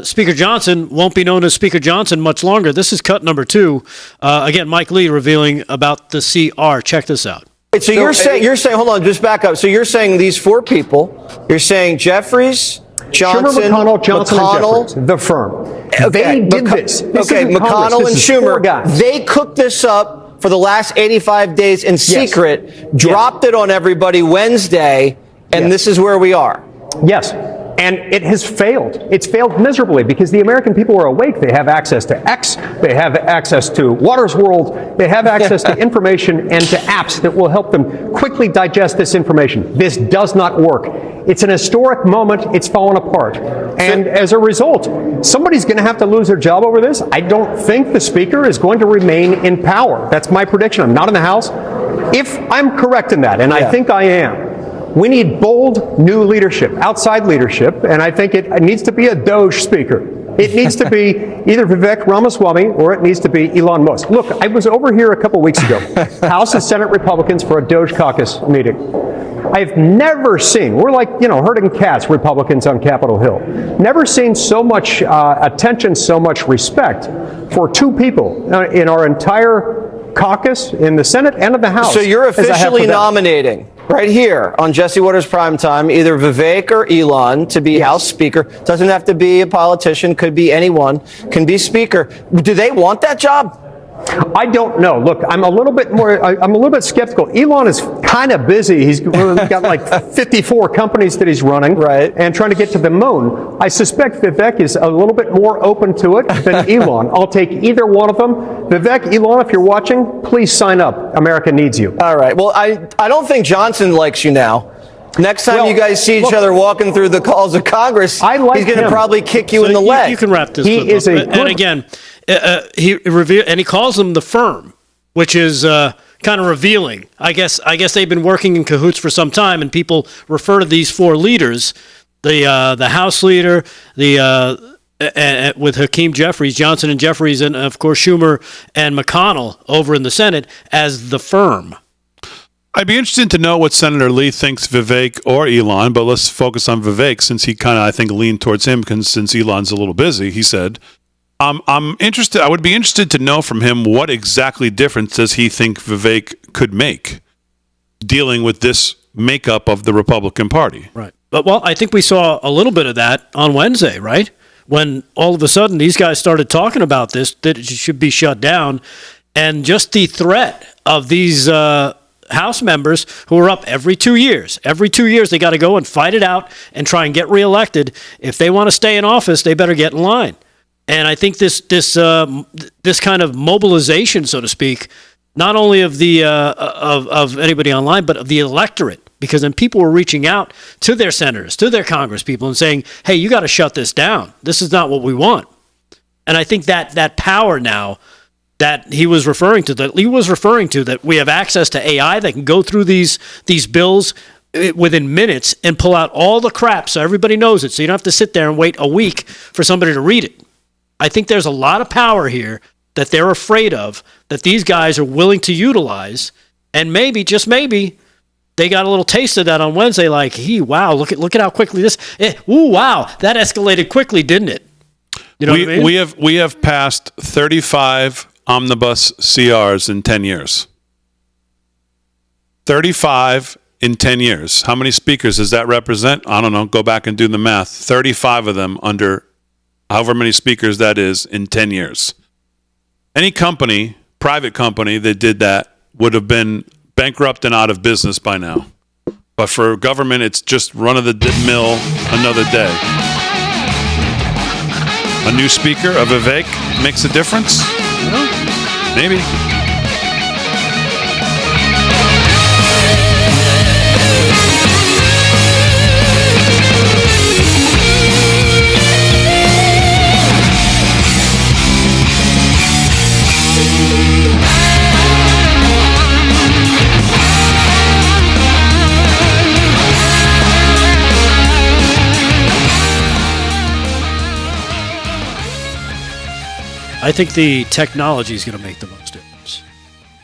Speaker Johnson won't be known as Speaker Johnson much longer. This is cut number 2. Again, Mike Lee revealing about the CR. Check this out. Wait, so you're saying, hold on, just back up. So you're saying these 4 people, you're saying Jeffries, Johnson, Schumer, McConnell, Jeffries, the firm. They did this. Okay, McConnell and Schumer, they cooked this up for the last 85 days in secret, dropped it on everybody Wednesday, and this is where we are. Yes. And it has failed. It's failed miserably because the American people are awake. They have access to X. They have access to Waters World. They have access to information and to apps that will help them quickly digest this information. This does not work. It's an historic moment. It's fallen apart. And as a result, somebody's going to have to lose their job over this. I don't think the Speaker is going to remain in power. That's my prediction. I'm not in the House. If I'm correct in that, and I think I am, we need bold new leadership, outside leadership, and I think it needs to be a Doge speaker. It needs to be either Vivek Ramaswamy or it needs to be Elon Musk. Look, I was over here a couple weeks ago, House and Senate Republicans for a Doge caucus meeting. I've never seen, we're like, herding cats, Republicans on Capitol Hill. Never seen so much attention, so much respect for two people in our entire caucus, in the Senate and in the House. So you're officially nominating right here on Jesse Waters Primetime either Vivek or Elon to be House Speaker. Doesn't have to be a politician, could be anyone, can be Speaker. Do they want that job? I don't know. Look, I'm a little bit skeptical. Elon is kind of busy. He's got like 54 companies that he's running, right, and trying to get to the moon. I suspect Vivek is a little bit more open to it than Elon. I'll take either one of them. Vivek, Elon, if you're watching, please sign up. America needs you. All right. Well, I don't think Johnson likes you now. Next time you guys see each other walking through the halls of Congress, he's going to probably kick you in the leg. You can wrap this up. And again, he calls them the firm, which is kind of revealing. I guess they've been working in cahoots for some time, and people refer to these four leaders, the House leader, with Hakeem Jeffries, Johnson and Jeffries, and of course Schumer and McConnell over in the Senate as the firm. I'd be interested to know what Senator Lee thinks Vivek or Elon, but let's focus on Vivek since he kind of, I think, leaned towards him since Elon's a little busy, he said. I'm interested. I would be interested to know from him what exactly difference does he think Vivek could make dealing with this makeup of the Republican Party. Right. But, well, I think we saw a little bit of that on Wednesday, right? When all of a sudden these guys started talking about this, that it should be shut down. And just the threat of these House members who are up every 2 years. Every 2 years, they got to go and fight it out and try and get reelected. If they want to stay in office, they better get in line. And I think this kind of mobilization, so to speak, not only of the of anybody online, but of the electorate, because then people were reaching out to their senators, to their Congress people, and saying, "Hey, you got to shut this down. This is not what we want." And I think that power now that he was referring to, that we have access to AI that can go through these bills within minutes and pull out all the crap so everybody knows it, so you don't have to sit there and wait a week for somebody to read it. I think there's a lot of power here that they're afraid of, that these guys are willing to utilize, and maybe, just maybe, they got a little taste of that on Wednesday, like, wow, look at how quickly wow, that escalated quickly, didn't it? You know what I mean? We have passed 35 omnibus CRs in 10 years. 35 in 10 years. How many speakers does that represent? I don't know. Go back and do the math. 35 of them under however many speakers that is in 10 years. Any company, private company that did that would have been bankrupt and out of business by now. But for government, it's just run-of-the-mill another day. A new speaker, a Vivek, makes a difference? Maybe. I think the technology is going to make the most difference.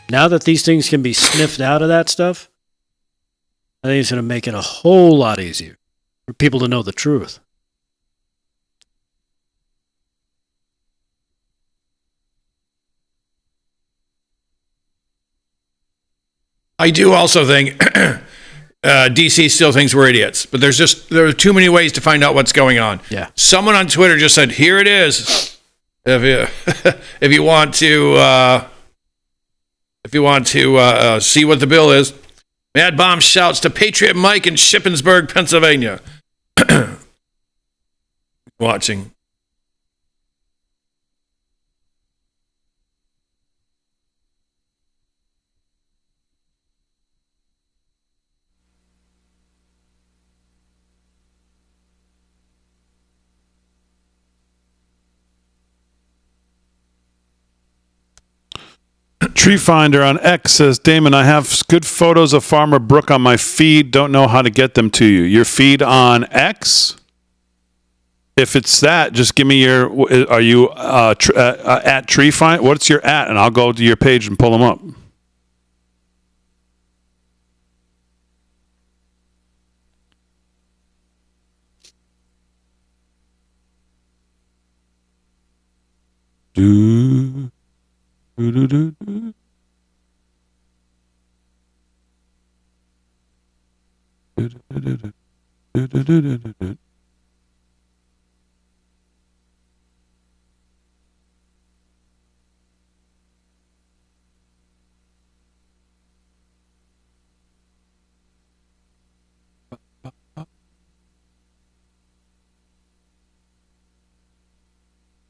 Now that these things can be sniffed out of that stuff, I think it's going to make it a whole lot easier for people to know the truth. I do also think DC still thinks we're idiots, but there are too many ways to find out what's going on. Yeah. Someone on Twitter just said, "Here it is." If you want to see what the bill is, Mad Bomb shouts to Patriot Mike in Shippensburg, Pennsylvania. Watching. Tree Finder on X says, Damon, I have good photos of Farmer Brook on my feed. Don't know how to get them to you. Your feed on X? If it's that, just give me your. Are you at Tree Find? What's your at? And I'll go to your page and pull them up. Do.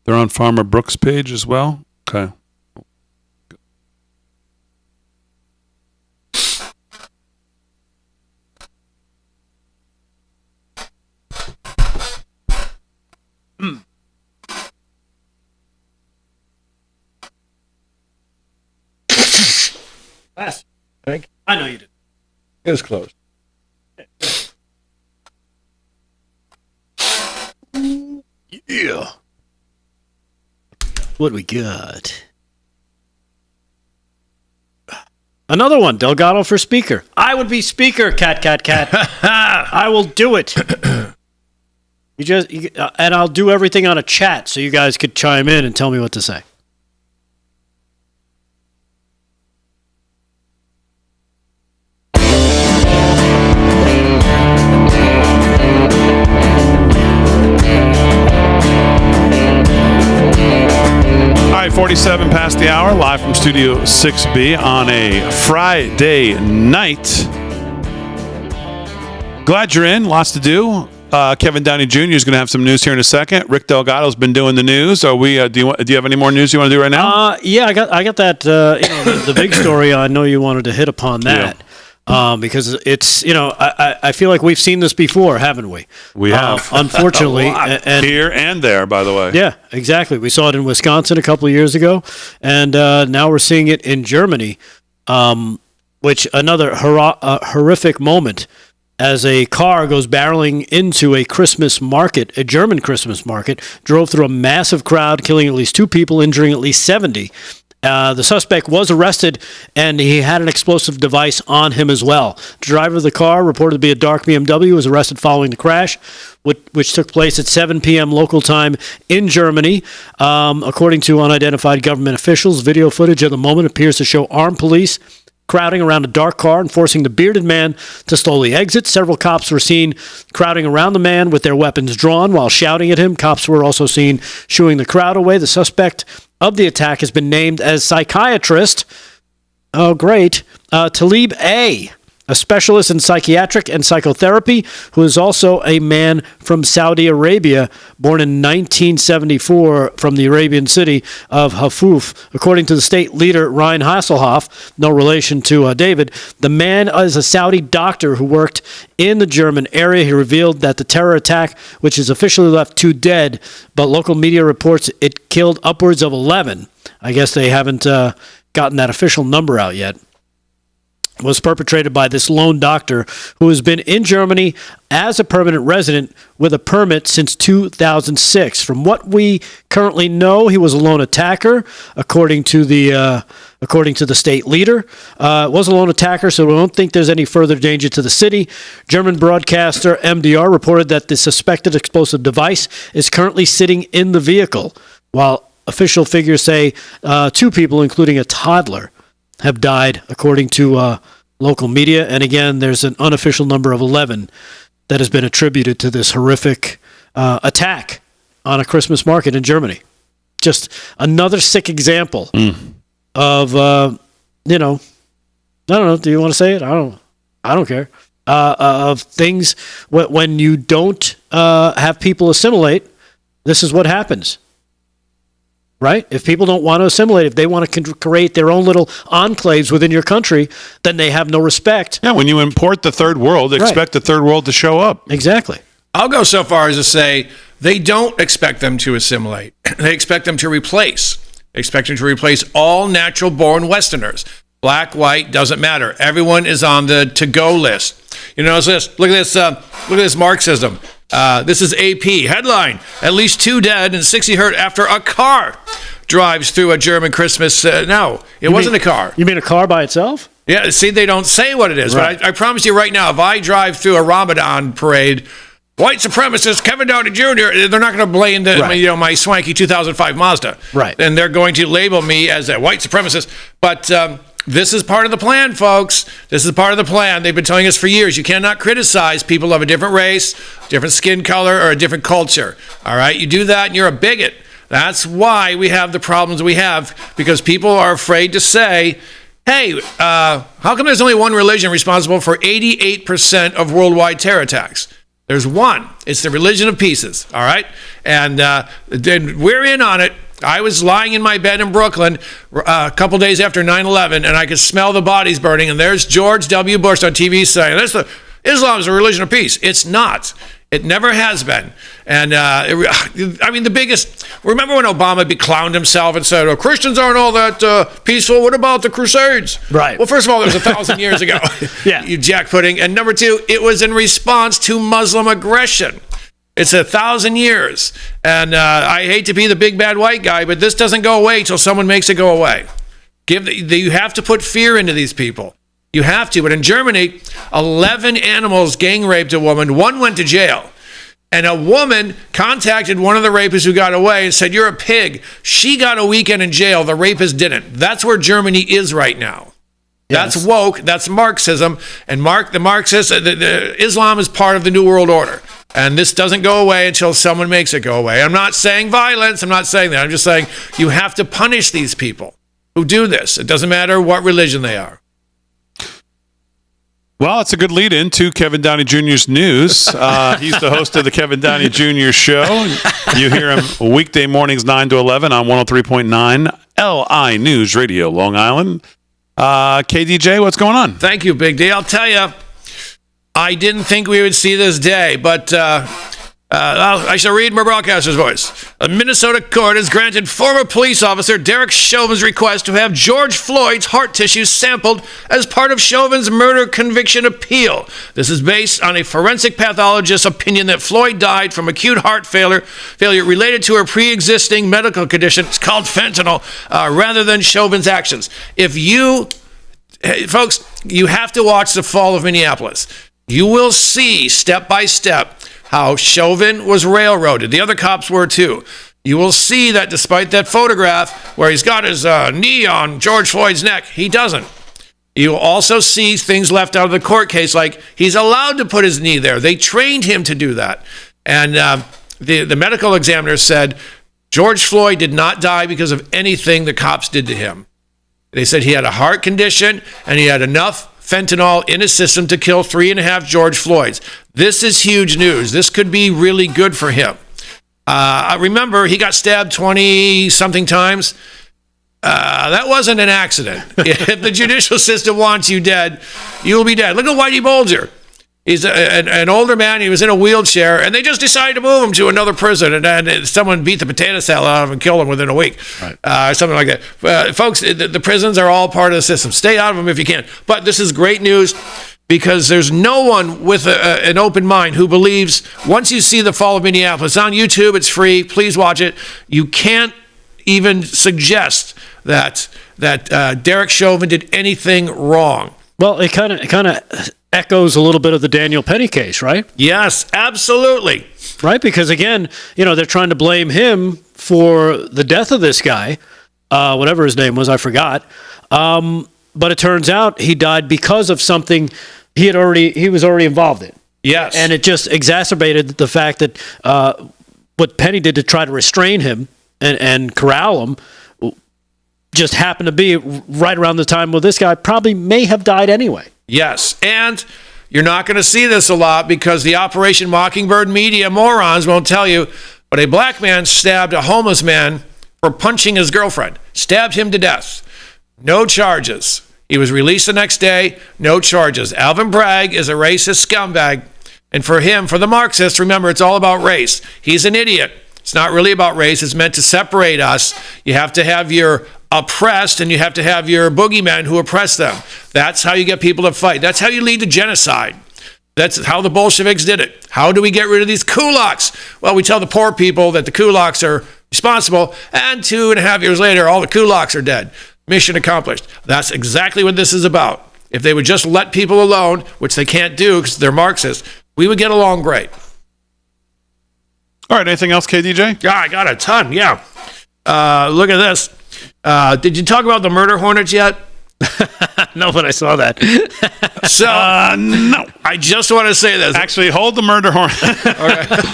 They're on Farmer Brooks' page as well? Okay. Last, I think. I know you did. It was close. Yeah. What we got? Another one. Delgado for speaker. I would be speaker. Cat. I will do it. And I'll do everything on a chat, so you guys could chime in and tell me what to say. All right, 47 past the hour, live from Studio 6B on a Friday night. Glad you're in. Lots to do. Kevin Downey Jr. is going to have some news here in a second. Rick Delgado's been doing the news. Are we? Do you have any more news you want to do right now? Yeah, I got that. The big story. I know you wanted to hit upon that. Yeah. Because it's, I feel like we've seen this before, haven't we? We have. Unfortunately. and here and there, by the way. Yeah, exactly. We saw it in Wisconsin a couple of years ago, and now we're seeing it in Germany, which another horrific moment as a car goes barreling into a Christmas market, a German Christmas market, drove through a massive crowd, killing at least 2 people, injuring at least 70. The suspect was arrested, and he had an explosive device on him as well. The driver of the car, reported to be a dark BMW, was arrested following the crash, which took place at 7 p.m. local time in Germany. According to unidentified government officials, video footage of the moment appears to show armed police crowding around a dark car and forcing the bearded man to slowly exit. Several cops were seen crowding around the man with their weapons drawn while shouting at him. Cops were also seen shooing the crowd away. The suspect of the attack has been named as psychiatrist. Oh, great. Talib A., a specialist in psychiatric and psychotherapy, who is also a man from Saudi Arabia, born in 1974 from the Arabian city of Hafuf. According to the state leader, Ryan Hasselhoff, no relation to David, the man is a Saudi doctor who worked in the German area. He revealed that the terror attack, which has officially left 2 dead, but local media reports it killed upwards of 11. I guess they haven't gotten that official number out yet. Was perpetrated by this lone doctor who has been in Germany as a permanent resident with a permit since 2006. From what we currently know, he was a lone attacker, according to the state leader. Was a lone attacker, so we don't think there's any further danger to the city. German broadcaster MDR reported that the suspected explosive device is currently sitting in the vehicle, while official figures say 2 people, including a toddler, have died, according to local media. And again, there's an unofficial number of 11 that has been attributed to this horrific attack on a Christmas market in Germany. Just another sick example of, I don't know, do you want to say it? I don't care. Of things when you don't have people assimilate, this is what happens. Right? If people don't want to assimilate, if they want to create their own little enclaves within your country, then they have no respect. Yeah, when you import the third world, expect the third world to show up. Exactly. I'll go so far as to say they don't expect them to assimilate. They expect them to replace. They expect them to replace all natural-born Westerners. Black, white, doesn't matter. Everyone is on the to-go list. Look at this Marxism. This is AP. Headline, at least 2 dead and 60 hurt after a car drives through a German Christmas. No, it wasn't a car. You mean a car by itself? Yeah, see, they don't say what it is. Right. But I promise you right now, if I drive through a Ramadan parade, white supremacist Kevin Downey Jr., they're not going to blame my swanky 2005 Mazda. Right. And they're going to label me as a white supremacist. But this is part of the plan, folks. This is part of the plan. They've been telling us for years, you cannot criticize people of a different race, different skin color, or a different culture. All right? You do that and you're a bigot. That's why we have the problems we have, because people are afraid to say, hey, how come there's only one religion responsible for 88% of worldwide terror attacks? There's one. It's the religion of pieces, all right? And then we're in on it. I was lying in my bed in Brooklyn a couple days after 9/11, and I could smell the bodies burning, and there's George W. Bush on TV saying, Islam is a religion of peace. It's not. It never has been. And the biggest, remember when Obama beclowned himself and said, Christians aren't all that peaceful. What about the Crusades? Right. Well, first of all, it was 1,000 years ago. Yeah. You jackpudding. And number 2, it was in response to Muslim aggression. It's 1,000 years. And I hate to be the big bad white guy, but this doesn't go away till someone makes it go away. You have to put fear into these people. You have to. But in Germany, 11 animals gang raped a woman. 1 went to jail. And a woman contacted one of the rapists who got away and said, you're a pig. She got a weekend in jail. The rapist didn't. That's where Germany is right now. Yes. That's woke. That's Marxism. And the Marxists, Islam is part of the New World Order. And this doesn't go away until someone makes it go away. I'm not saying violence. I'm not saying that. I'm just saying you have to punish these people who do this. It doesn't matter what religion they are. Well, it's a good lead in to Kevin Downey Jr.'s news. He's the host of the Kevin Downey Jr. Show. You hear him weekday mornings 9 to 11 on 103.9 LI News Radio, Long Island. KDJ, what's going on? Thank you, Big D. I'll tell you, I didn't think we would see this day, but I shall read my broadcaster's voice. A Minnesota court has granted former police officer Derek Chauvin's request to have George Floyd's heart tissue sampled as part of Chauvin's murder conviction appeal. This is based on a forensic pathologist's opinion that Floyd died from acute heart failure related to a pre-existing medical condition. It's called fentanyl, rather than Chauvin's actions. Folks, you have to watch The Fall of Minneapolis. You will see step by step how Chauvin was railroaded. The other cops were too. You will see that despite that photograph where he's got his knee on George Floyd's neck, he doesn't. You will also see things left out of the court case, like he's allowed to put his knee there. They trained him to do that. And the medical examiner said George Floyd did not die because of anything the cops did to him. They said he had a heart condition and he had enough fentanyl in his system to kill 3.5 George Floyds. This is huge news. This could be really good for him. Remember, he got stabbed 20-something times. That wasn't an accident. If the judicial system wants you dead, you will be dead. Look at Whitey Bulger. He's an older man. He was in a wheelchair, and they just decided to move him to another prison, and then someone beat the potato salad out of him and killed him within a week, right. Something like that. Folks, the prisons are all part of the system. Stay out of them if you can. But this is great news because there's no one with an open mind who believes once you see The Fall of Minneapolis on YouTube, it's free. Please watch it. You can't even suggest that Derek Chauvin did anything wrong. Well, it kind of echoes a little bit of the Daniel Penny case, right? Yes, absolutely. Right, because again, they're trying to blame him for the death of this guy, whatever his name was, I forgot. But it turns out he died because of something he was already involved in. Yes, and it just exacerbated the fact that what Penny did to try to restrain him and corral him just happened to be right around the time where this guy probably may have died anyway. Yes, and you're not going to see this a lot because the Operation Mockingbird media morons won't tell you, but a black man stabbed a homeless man for punching his girlfriend, stabbed him to death. No charges. He was released the next day, no charges. Alvin Bragg is a racist scumbag, and for the Marxists, remember, it's all about race. He's an idiot. It's not really about race. It's meant to separate us. You have to have your oppressed and you have to have your boogeymen who oppress them. That's how you get people to fight. That's how you lead to genocide. That's how the Bolsheviks did it. How do we get rid of these kulaks? Well, we tell the poor people that the kulaks are responsible, and 2.5 years later, all the kulaks are dead. Mission accomplished. That's exactly what this is about. If they would just let people alone, which they can't do because they're Marxists, we would get along great. All right, anything else, KDJ? Yeah, I got a ton, yeah. Look at this. Did you talk about the murder hornets yet? No, but I saw that. So, no. I just want to say this. Actually, hold the murder hornet.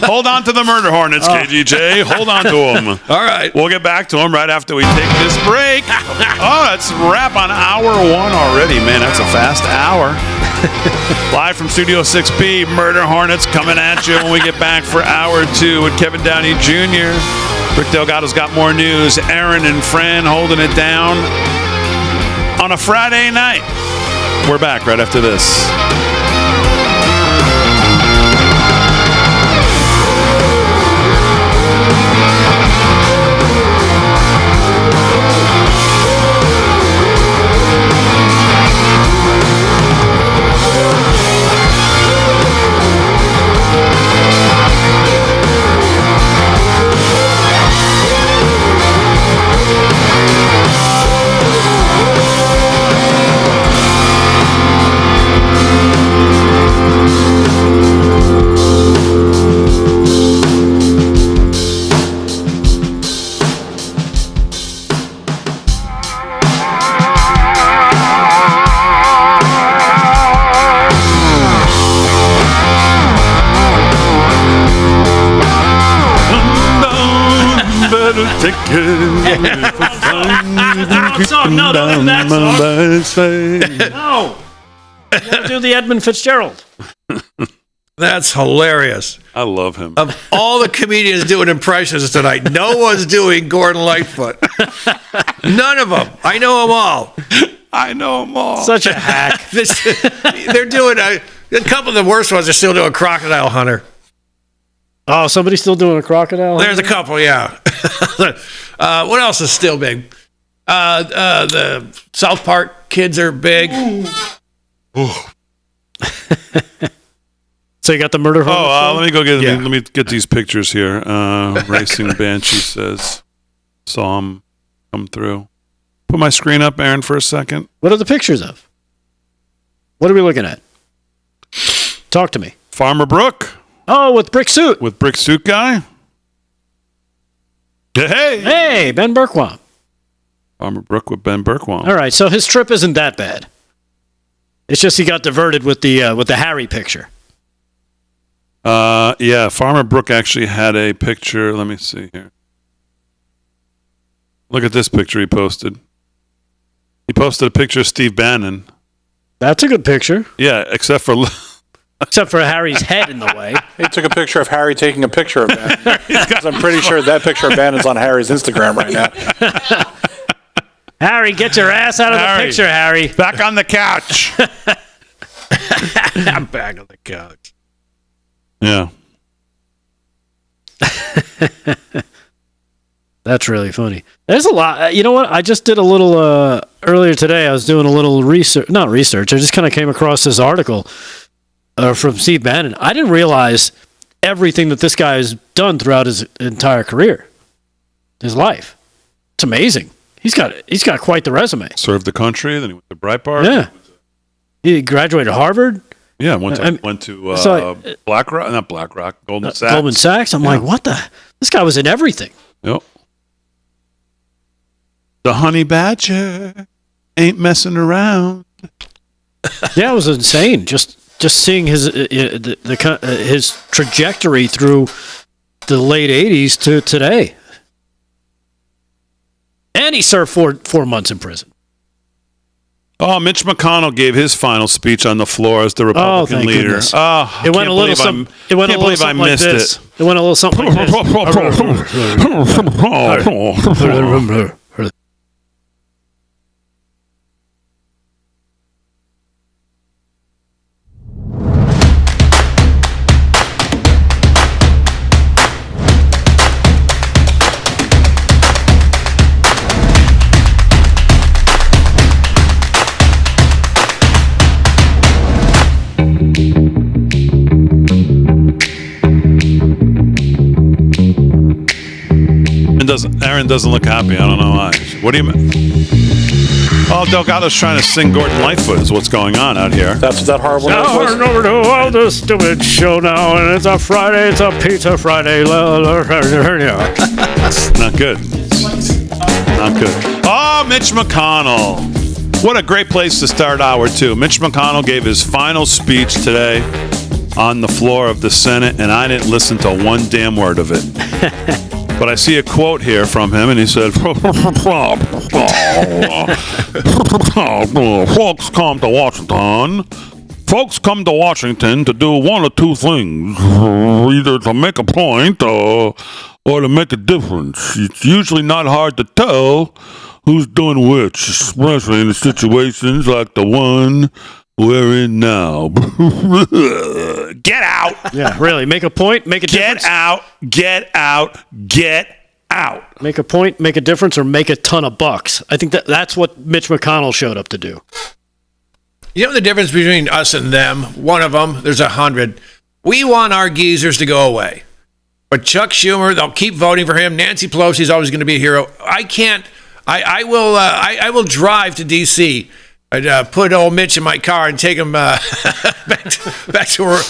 Hold on to the murder hornets, KGJ. Hold on to them. All right. We'll get back to them right after we take this break. That's a wrap on hour 1 already. Man, that's a fast hour. Live from Studio 6B, Murder Hornets coming at you when we get back for hour 2 with Kevin Downey Jr. Rick Delgado's got more news. Aaron and Fran holding it down on a Friday night. We're back right after this. No, don't do that song. No. You gotta do the Edmund Fitzgerald. That's hilarious. I love him. Of all the comedians doing impressions tonight, no one's doing Gordon Lightfoot. None of them. I know them all. I know them all. Such a hack. They're doing a couple of the worst ones are still doing Crocodile Hunter. Oh, somebody's still doing a crocodile? There's a couple, yeah. What else is still big? The South Park kids are big. So you got the murder hornet? Let me go get let me get these pictures here. Racing Banshee says saw him come through. Put my screen up, Aaron, for a second. What are the pictures of? What are we looking at? Talk to me. Farmer Brook. Oh, with Brick Suit. With Brick Suit guy. Hey, Ben Berkwam. Farmer Brook with Ben Berkwam. All right, so his trip isn't that bad. It's just he got diverted with the Harry picture. Yeah, Farmer Brook actually had a picture. Let me see here. Look at this picture he posted. He posted a picture of Steve Bannon. That's a good picture. Yeah, except for Harry's head in the way. He took a picture of Harry taking a picture of Bannon. I'm pretty sure that picture of Bannon's on Harry's Instagram right now. Harry, get your ass out of the picture, Harry. Back on the couch. I'm back on the couch. Yeah. That's really funny. There's a lot. You know what? I just did a little earlier today. I was doing a little research. Not research. I just kind of came across this article from Steve Bannon. I didn't realize everything that this guy has done throughout his entire career, his life. It's amazing. He's got quite the resume. Served the country. Then he went to Breitbart. Yeah. He graduated Harvard. Yeah, went to BlackRock, Goldman Sachs. Goldman Sachs. I'm like, what the? This guy was in everything. Yep. The honey badger ain't messing around. Yeah, it was insane. Just seeing his trajectory through the late '80s to today, and he served 4 months in prison. Oh, Mitch McConnell gave his final speech on the floor as the Republican leader. Goodness. Oh, it went a little something. It went a little something like this. It went a little something like this. doesn't look happy. I don't know why. What do you mean? Oh, Delgado's trying to sing Gordon Lightfoot is what's going on out here. That's that horrible noise Now was? we're over to all the stupid show now, and it's a Friday. It's a Pizza Friday. Not good. Not good. Oh, Mitch McConnell. What a great place to start hour two. Mitch McConnell gave his final speech today on the floor of the Senate, and I didn't listen to one damn word of it. But I see a quote here from him, and he said, "Folks come to Washington. Folks come to Washington to do one or two things, either to make a point or to make a difference. It's usually not hard to tell who's doing which, especially in situations like the one we're in now." Get out. Yeah, really. Make a point, make a difference. Get out. Make a point, make a difference, or make a ton of bucks. I think that's what Mitch McConnell showed up to do. You know the difference between us and them? One of them, there's 100. We want our geezers to go away. But Chuck Schumer, they'll keep voting for him. Nancy Pelosi's always going to be a hero. I can't. I will drive to D.C. I'd put old Mitch in my car and take him back to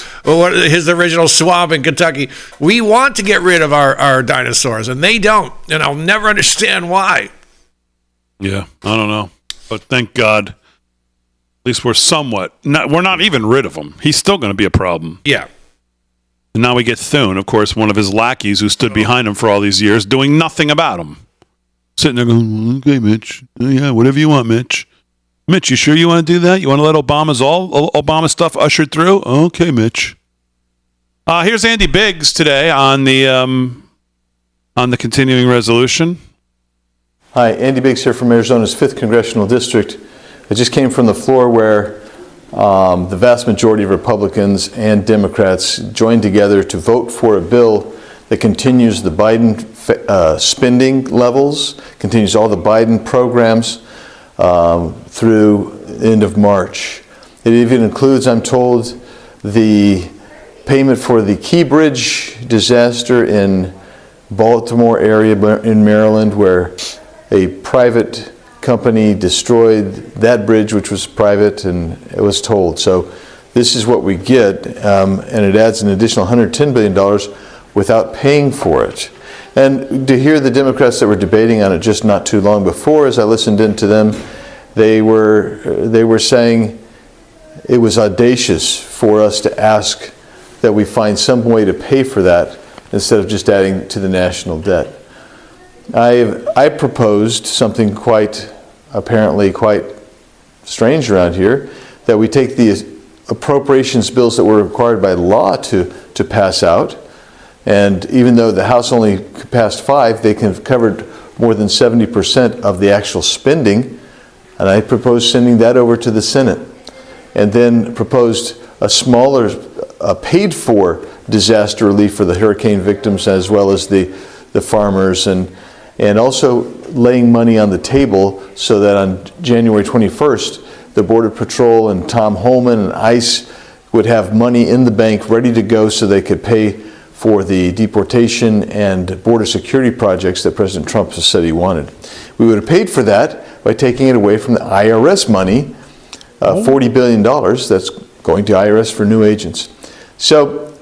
his original swamp in Kentucky. We want to get rid of our dinosaurs, and they don't. And I'll never understand why. Yeah, I don't know. But thank God, at least we're we're not even rid of him. He's still going to be a problem. Yeah. And now we get Thune, of course, one of his lackeys who stood behind him for all these years, doing nothing about him. Sitting there going, "Okay, Mitch. Yeah, whatever you want, Mitch. Mitch, you sure you want to do that? You want to let Obama stuff ushered through? Okay, Mitch." Here's Andy Biggs today on the continuing resolution. Hi, Andy Biggs here from Arizona's 5th Congressional District. I just came from the floor where the vast majority of Republicans and Democrats joined together to vote for a bill that continues the Biden spending levels, continues all the Biden programs through the end of March. It even includes, I'm told, the payment for the Key Bridge disaster in Baltimore area in Maryland, where a private company destroyed that bridge, which was private, and it was told. So this is what we get, and it adds an additional $110 billion without paying for it. And to hear the Democrats that were debating on it just not too long before, as I listened into them, they were saying it was audacious for us to ask that we find some way to pay for that instead of just adding to the national debt. I proposed something apparently quite strange around here, that we take the appropriations bills that were required by law to pass out, and even though the House only passed 5, they covered more than 70% of the actual spending, and I proposed sending that over to the Senate, and then proposed a smaller paid-for disaster relief for the hurricane victims as well as the farmers, and also laying money on the table so that on January 21st, the Border Patrol and Tom Holman and ICE would have money in the bank ready to go so they could pay for the deportation and border security projects that President Trump has said he wanted. We would have paid for that by taking it away from the IRS money, $40 billion that's going to IRS for new agents. So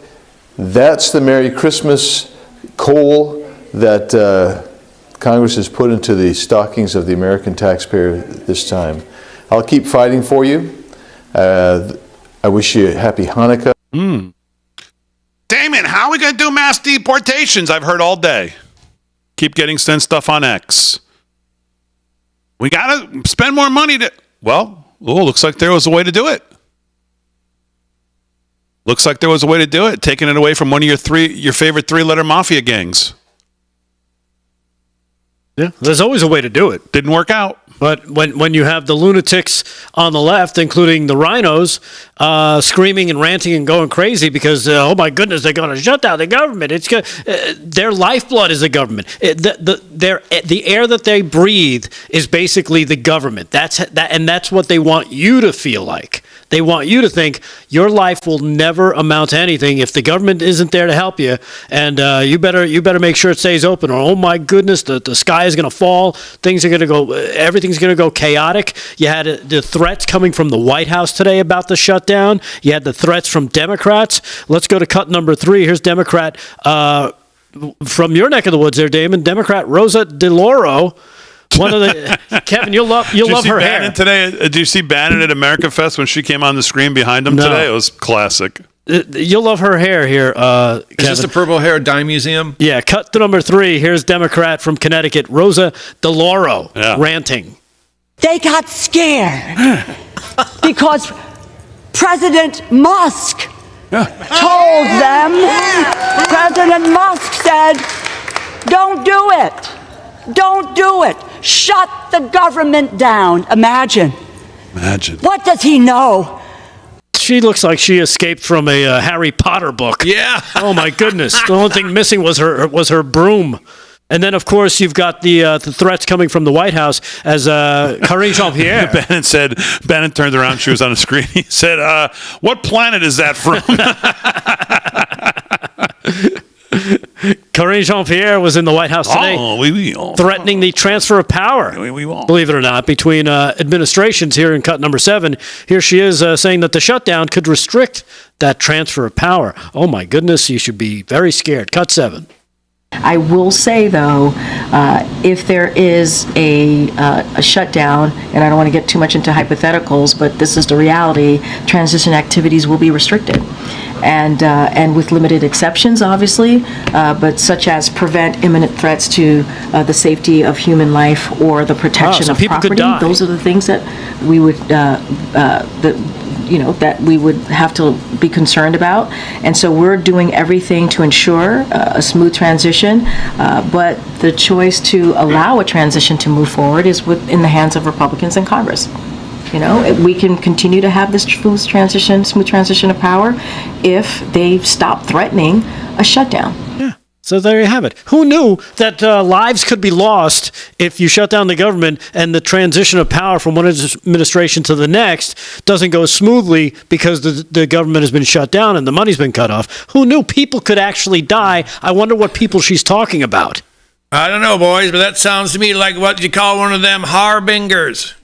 that's the Merry Christmas coal that Congress has put into the stockings of the American taxpayer this time. I'll keep fighting for you. I wish you a happy Hanukkah. Damon, how are we going to do mass deportations? I've heard all day. Keep getting sent stuff on X. We got to spend more money looks like there was a way to do it. Taking it away from one of your favorite 3-letter mafia gangs. Yeah, there's always a way to do it. Didn't work out. But when you have the lunatics on the left, including the rhinos, screaming and ranting and going crazy because, oh my goodness, they're going to shut down the government. Their lifeblood is the government. The air that they breathe is basically the government. That's what they want you to feel like. They want you to think your life will never amount to anything if the government isn't there to help you, and you better make sure it stays open. Or, oh my goodness, the sky is going to fall. Things are going to go. Everything's going to go chaotic. You had the threats coming from the White House today about the shutdown. You had the threats from Democrats. Let's go to cut number 3. Here's Democrat from your neck of the woods there, Damon. Democrat Rosa DeLauro. One of the Kevin, you'll love her Bannon hair today. Did you see Bannon at America Fest when she came on the screen behind him today? It was classic. You'll love her hair here. Is this the Purple Hair Dye Museum? Yeah. Cut to number 3. Here's Democrat from Connecticut, Rosa DeLauro, ranting. They got scared because President Musk told them. President Musk said, "Don't do it. Don't do it. Shut the government down." Imagine. What does he know? She looks like she escaped from a Harry Potter book. Yeah. Oh my goodness. The only thing missing was her broom. And then, of course, you've got the threats coming from the White House as Karine Jean-Pierre. Bannon turned around. She was on the screen. He said, "What planet is that from?" Karine Jean-Pierre was in the White House today, threatening the transfer of power, believe it or not, between administrations here in cut number 7. Here she is saying that the shutdown could restrict that transfer of power. Oh, my goodness, you should be very scared. Cut 7. I will say, though, if there is a shutdown, and I don't want to get too much into hypotheticals, but this is the reality, transition activities will be restricted. And with limited exceptions, obviously, but such as prevent imminent threats to the safety of human life or the protection of property. Those are the things that we would that we would have to be concerned about. And so we're doing everything to ensure a smooth transition, but the choice to allow a transition to move forward is in the hands of Republicans in Congress. We can continue to have this smooth transition of power if they stop threatening a shutdown. Yeah. So there you have it. Who knew that lives could be lost if you shut down the government and the transition of power from one administration to the next doesn't go smoothly because the government has been shut down and the money's been cut off? Who knew people could actually die? I wonder what people she's talking about. I don't know, boys, but that sounds to me like what you call one of them harbingers.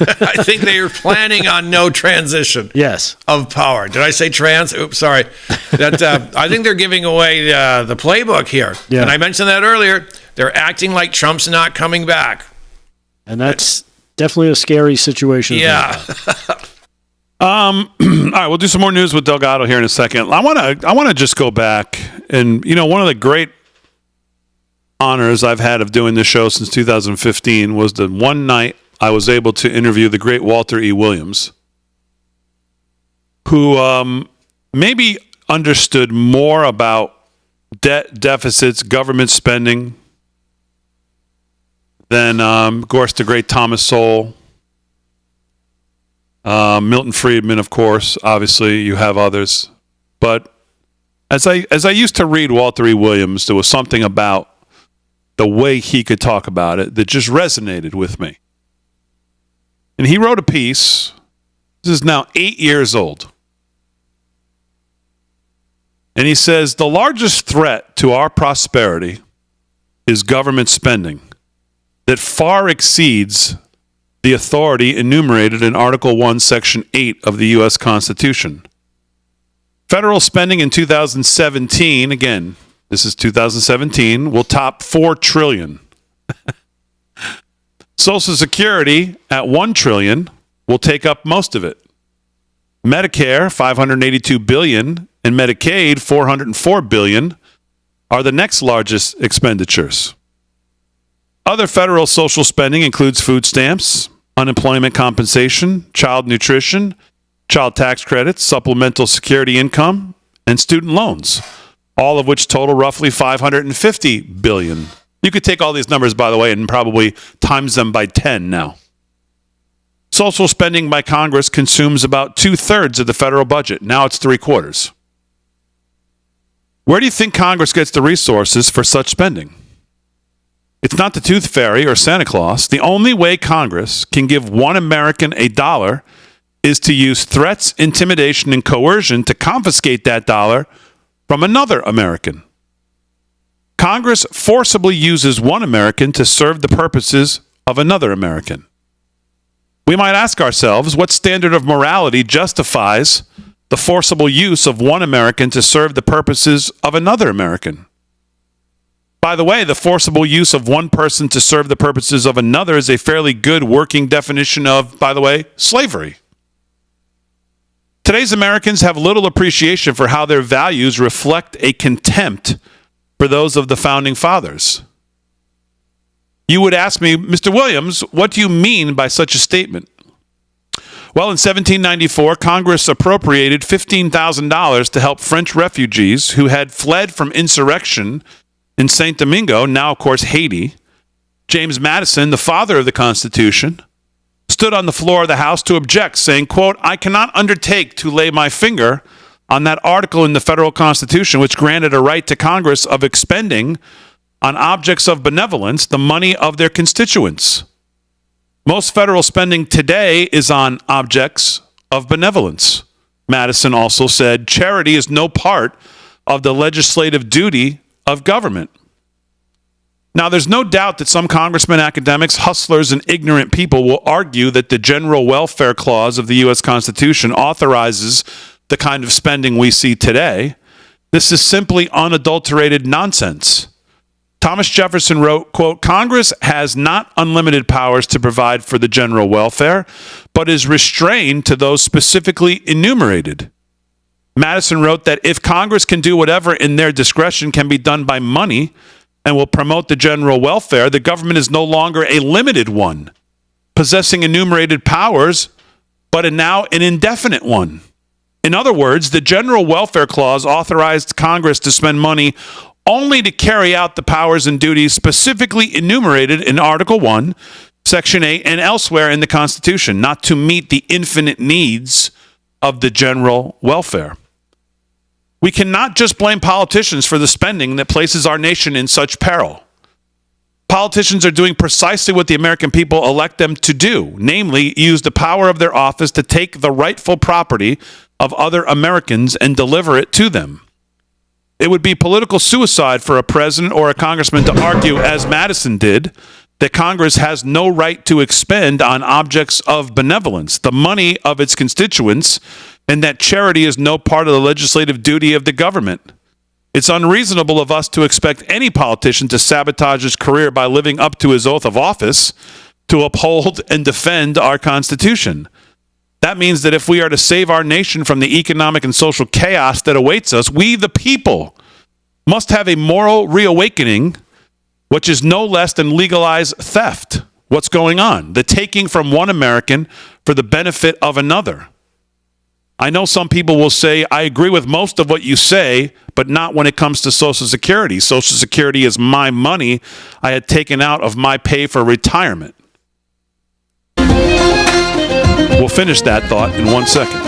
I think they are planning on no transition. Yes. Of power. Did I say trans? Oops, sorry. That I think they're giving away the playbook here. Yeah. And I mentioned that earlier. They're acting like Trump's not coming back. And that's definitely a scary situation. Yeah. All right, we'll do some more news with Delgado here in a second. I want to just go back and one of the great honors I've had of doing this show since 2015 was the one night I was able to interview the great Walter E. Williams, who maybe understood more about debt deficits, government spending than, of course, the great Thomas Sowell, Milton Friedman, of course. Obviously, you have others. But as I used to read Walter E. Williams, there was something about the way he could talk about it that just resonated with me. And he wrote a piece. This is now 8 years old. And he says, the largest threat to our prosperity is government spending that far exceeds the authority enumerated in Article 1, Section 8 of the U.S. Constitution. Federal spending in 2017, again, this is 2017, will top $4 trillion. Social Security at $1 trillion will take up most of it. Medicare, $582 billion, and Medicaid, $404 billion, are the next largest expenditures. Other federal social spending includes food stamps, unemployment compensation, child nutrition, child tax credits, supplemental security income, and student loans, all of which total roughly $550 billion. You could take all these numbers, by the way, and probably times them by 10 now. Social spending by Congress consumes about 2/3 of the federal budget. Now it's 3/4. Where do you think Congress gets the resources for such spending? It's not the Tooth Fairy or Santa Claus. The only way Congress can give one American $1 is to use threats, intimidation, and coercion to confiscate that dollar from another American. Congress forcibly uses one American to serve the purposes of another American. We might ask ourselves, what standard of morality justifies the forcible use of one American to serve the purposes of another American? By the way, the forcible use of one person to serve the purposes of another is a fairly good working definition of, by the way, slavery. Today's Americans have little appreciation for how their values reflect a contempt for those of the Founding Fathers. You would ask me, Mr. Williams, what do you mean by such a statement? Well, in 1794, Congress appropriated $15,000 to help French refugees who had fled from insurrection in St. Domingo, now, of course, Haiti. James Madison, the father of the Constitution, stood on the floor of the House to object, saying, quote, "I cannot undertake to lay my finger on that article in the federal Constitution which granted a right to Congress of expending on objects of benevolence the money of their constituents. Most federal spending today is on objects of benevolence." Madison also said, "Charity is no part of the legislative duty of government." Now, there's no doubt that some congressmen, academics, hustlers, and ignorant people will argue that the general welfare clause of the U.S. Constitution authorizes the kind of spending we see today. This is simply unadulterated nonsense. Thomas Jefferson wrote, quote, "Congress has not unlimited powers to provide for the general welfare, but is restrained to those specifically enumerated." Madison wrote that if Congress can do whatever in their discretion can be done by money and will promote the general welfare, the government is no longer a limited one, possessing enumerated powers, but now an indefinite one. In other words, the general welfare clause authorized Congress to spend money only to carry out the powers and duties specifically enumerated in Article 1, Section 8, and elsewhere in the Constitution, not to meet the infinite needs of the general welfare. We cannot just blame politicians for the spending that places our nation in such peril. Politicians are doing precisely what the American people elect them to do, namely, use the power of their office to take the rightful property of other Americans and deliver it to them. It would be political suicide for a president or a congressman to argue, as Madison did, that Congress has no right to expend on objects of benevolence the money of its constituents, and that charity is no part of the legislative duty of the government. It's unreasonable of us to expect any politician to sabotage his career by living up to his oath of office to uphold and defend our Constitution. That means that if we are to save our nation from the economic and social chaos that awaits us, we, the people, must have a moral reawakening, which is no less than legalized theft. What's going on? The taking from one American for the benefit of another. I know some people will say, I agree with most of what you say, but not when it comes to Social Security. Social Security is my money I had taken out of my pay for retirement. We'll finish that thought in 1 second.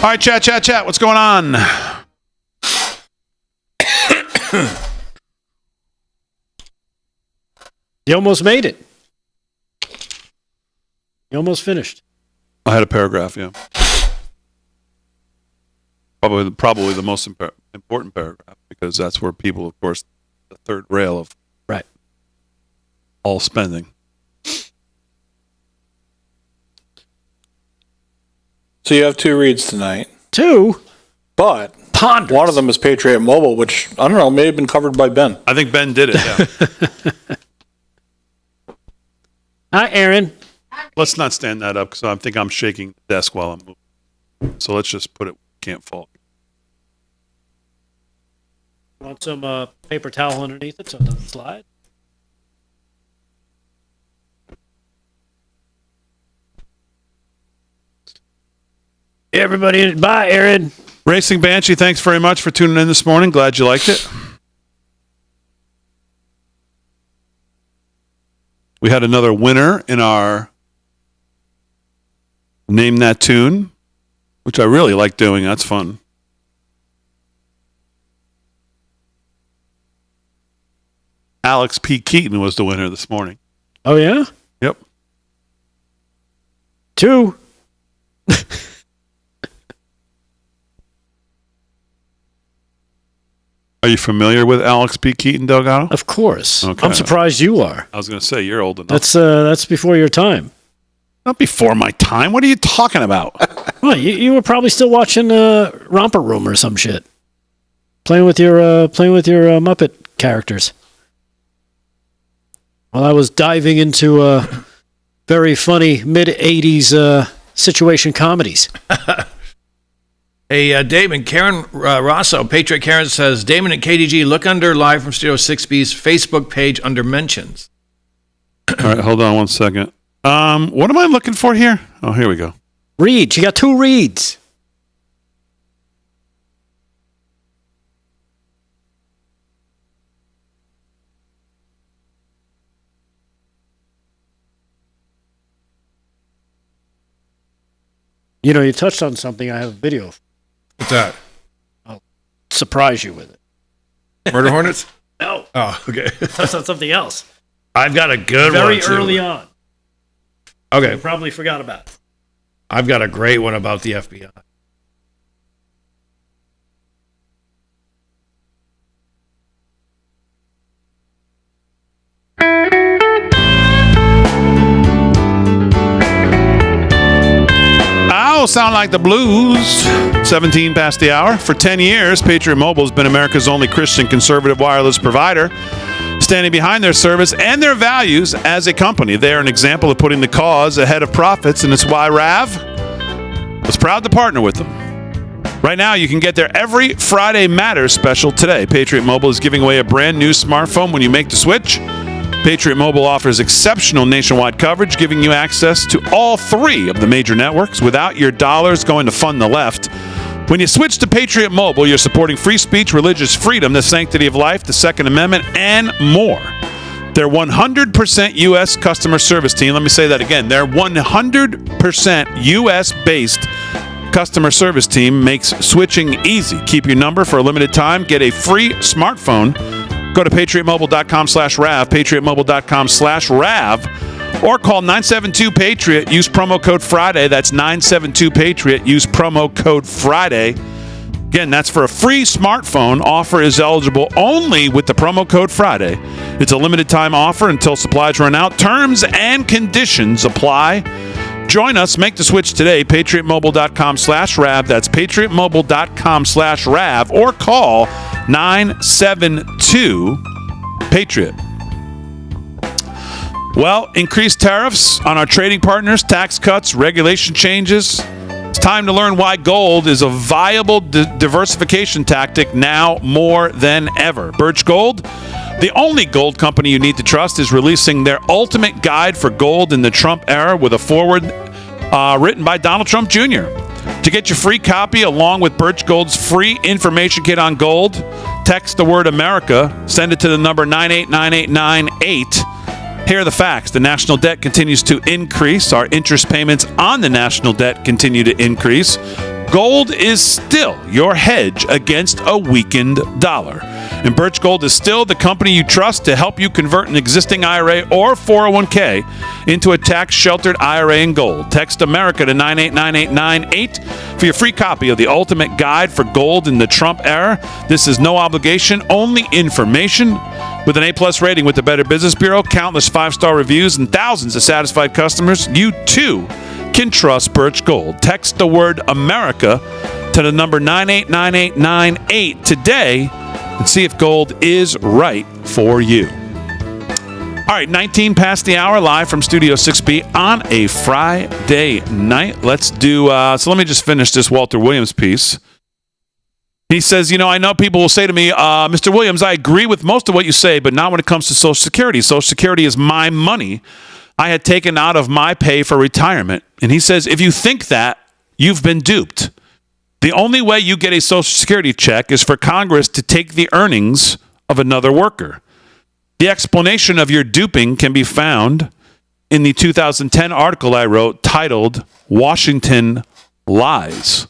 All right, chat. What's going on? You almost made it. You almost finished. I had a paragraph, yeah. Probably the most important paragraph, because that's where people, of course, the third rail of right all spending. So you have two reads tonight. Two? But one of them is Patriot Mobile, which, I don't know, may have been covered by Ben. I think Ben did it, yeah. Hi, Aaron. Let's not stand that up, because I think I'm shaking the desk while I'm moving. So let's just put it, can't fall. Want some paper towel underneath it so it doesn't slide? Everybody, bye, Aaron. Racing Banshee, thanks very much for tuning in this morning. Glad you liked it. We had another winner in our Name That Tune, which I really like doing. That's fun. Alex P. Keaton was the winner this morning. Oh, yeah? Yep. 2. Are you familiar with Alex P. Keaton, Delgado? Of course. Okay. I'm surprised you are. I was going to say, you're old enough. That's before your time. Not before my time. What are you talking about? Well, you were probably still watching Romper Room or some shit. Playing with your Muppet characters. While I was diving into very funny mid-'80s situation comedies. Hey, Damon, Karen Rosso, Patriot Karen says, Damon at KDG, look under Live from Studio 6B's Facebook page under mentions. All right, hold on one second. What am I looking for here? Oh, here we go. Reads. You got 2 reads. You know, you touched on something I have a video of. What's that? I'll surprise you with it. Murder Hornets? No. Oh, okay. That's not something else. I've got a good one, Very too. early on. Okay. You probably forgot about it. I've got a great one about the FBI. Ow, sound like the blues. 17 past the hour. For 10 years, Patriot Mobile has been America's only Christian conservative wireless provider, standing behind their service and their values as a company. They are an example of putting the cause ahead of profits, and it's why Rav was proud to partner with them. Right now, you can get their Every Friday Matters special today. Patriot Mobile is giving away a brand new smartphone when you make the switch. Patriot Mobile offers exceptional nationwide coverage, giving you access to all 3 of the major networks without your dollars going to fund the left. When you switch to Patriot Mobile, you're supporting free speech, religious freedom, the sanctity of life, the Second Amendment, and more. Their 100% U.S. customer service team, let me say that again, their 100% U.S.-based customer service team makes switching easy. Keep your number for a limited time. Get a free smartphone. Go to patriotmobile.com/RAV, patriotmobile.com/RAV, or call 972-PATRIOT. Use promo code Friday. That's 972-PATRIOT. Use promo code Friday. Again, that's for a free smartphone. Offer is eligible only with the promo code Friday. It's a limited time offer until supplies run out. Terms and conditions apply. Join us. Make the switch today. PatriotMobile.com/RAV. That's PatriotMobile.com/RAV, or call 972-PATRIOT. Well, increased tariffs on our trading partners, tax cuts, regulation changes. It's time to learn why gold is a viable diversification tactic now more than ever. Birch Gold, the only gold company you need to trust, is releasing their ultimate guide for gold in the Trump era with a foreword written by Donald Trump Jr. To get your free copy along with Birch Gold's free information kit on gold, text the word America, send it to the number 989898. Here are the facts. The national debt continues to increase. Our interest payments on the national debt continue to increase. Gold is still your hedge against a weakened dollar. And Birch Gold is still the company you trust to help you convert an existing IRA or 401k into a tax-sheltered IRA in gold. Text America to 989898 for your free copy of the ultimate guide for gold in the Trump era. This is no obligation, only information. With an A+ rating with the Better Business Bureau, countless 5-star reviews, and thousands of satisfied customers, you too can trust Birch Gold. Text the word America to the number 989898 today and see if gold is right for you. All right, 19 past the hour, live from Studio 6B on a Friday night. Let's do, so let me just finish this Walter Williams piece. He says, I know people will say to me, Mr. Williams, I agree with most of what you say, but not when it comes to Social Security. Social Security is my money I had taken out of my pay for retirement. And he says, if you think that, you've been duped. The only way you get a Social Security check is for Congress to take the earnings of another worker. The explanation of your duping can be found in the 2010 article I wrote titled Washington Lies.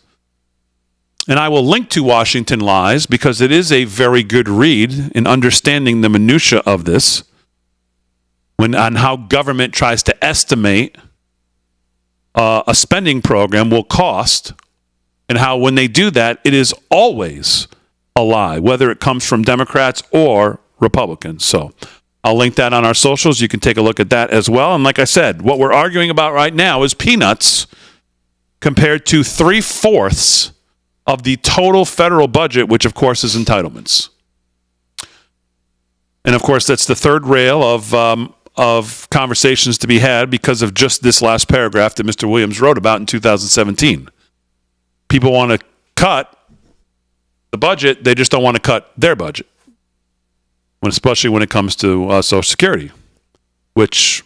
And I will link to Washington Lies because it is a very good read in understanding the minutia of this, on how government tries to estimate a spending program will cost, and how when they do that, it is always a lie, whether it comes from Democrats or Republicans. So I'll link that on our socials. You can take a look at that as well. And like I said, what we're arguing about right now is peanuts compared to 3/4 of the total federal budget, which of course is entitlements. And of course, that's the third rail of conversations to be had because of just this last paragraph that Mr. Williams wrote about in 2017. People want to cut the budget, they just don't want to cut their budget, especially when it comes to Social Security, which,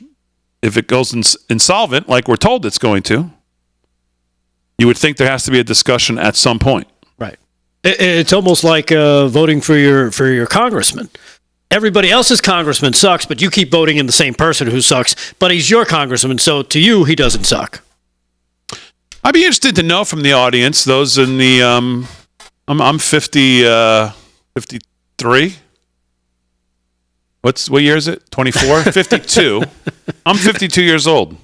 if it goes insolvent, like we're told it's going to, you would think there has to be a discussion at some point. Right. It's almost like voting for your congressman. Everybody else's congressman sucks, but you keep voting in the same person who sucks, but he's your congressman, so to you, he doesn't suck. I'd be interested to know from the audience, those in the, I'm 53. What year is it? 24? 52. I'm 52 years old.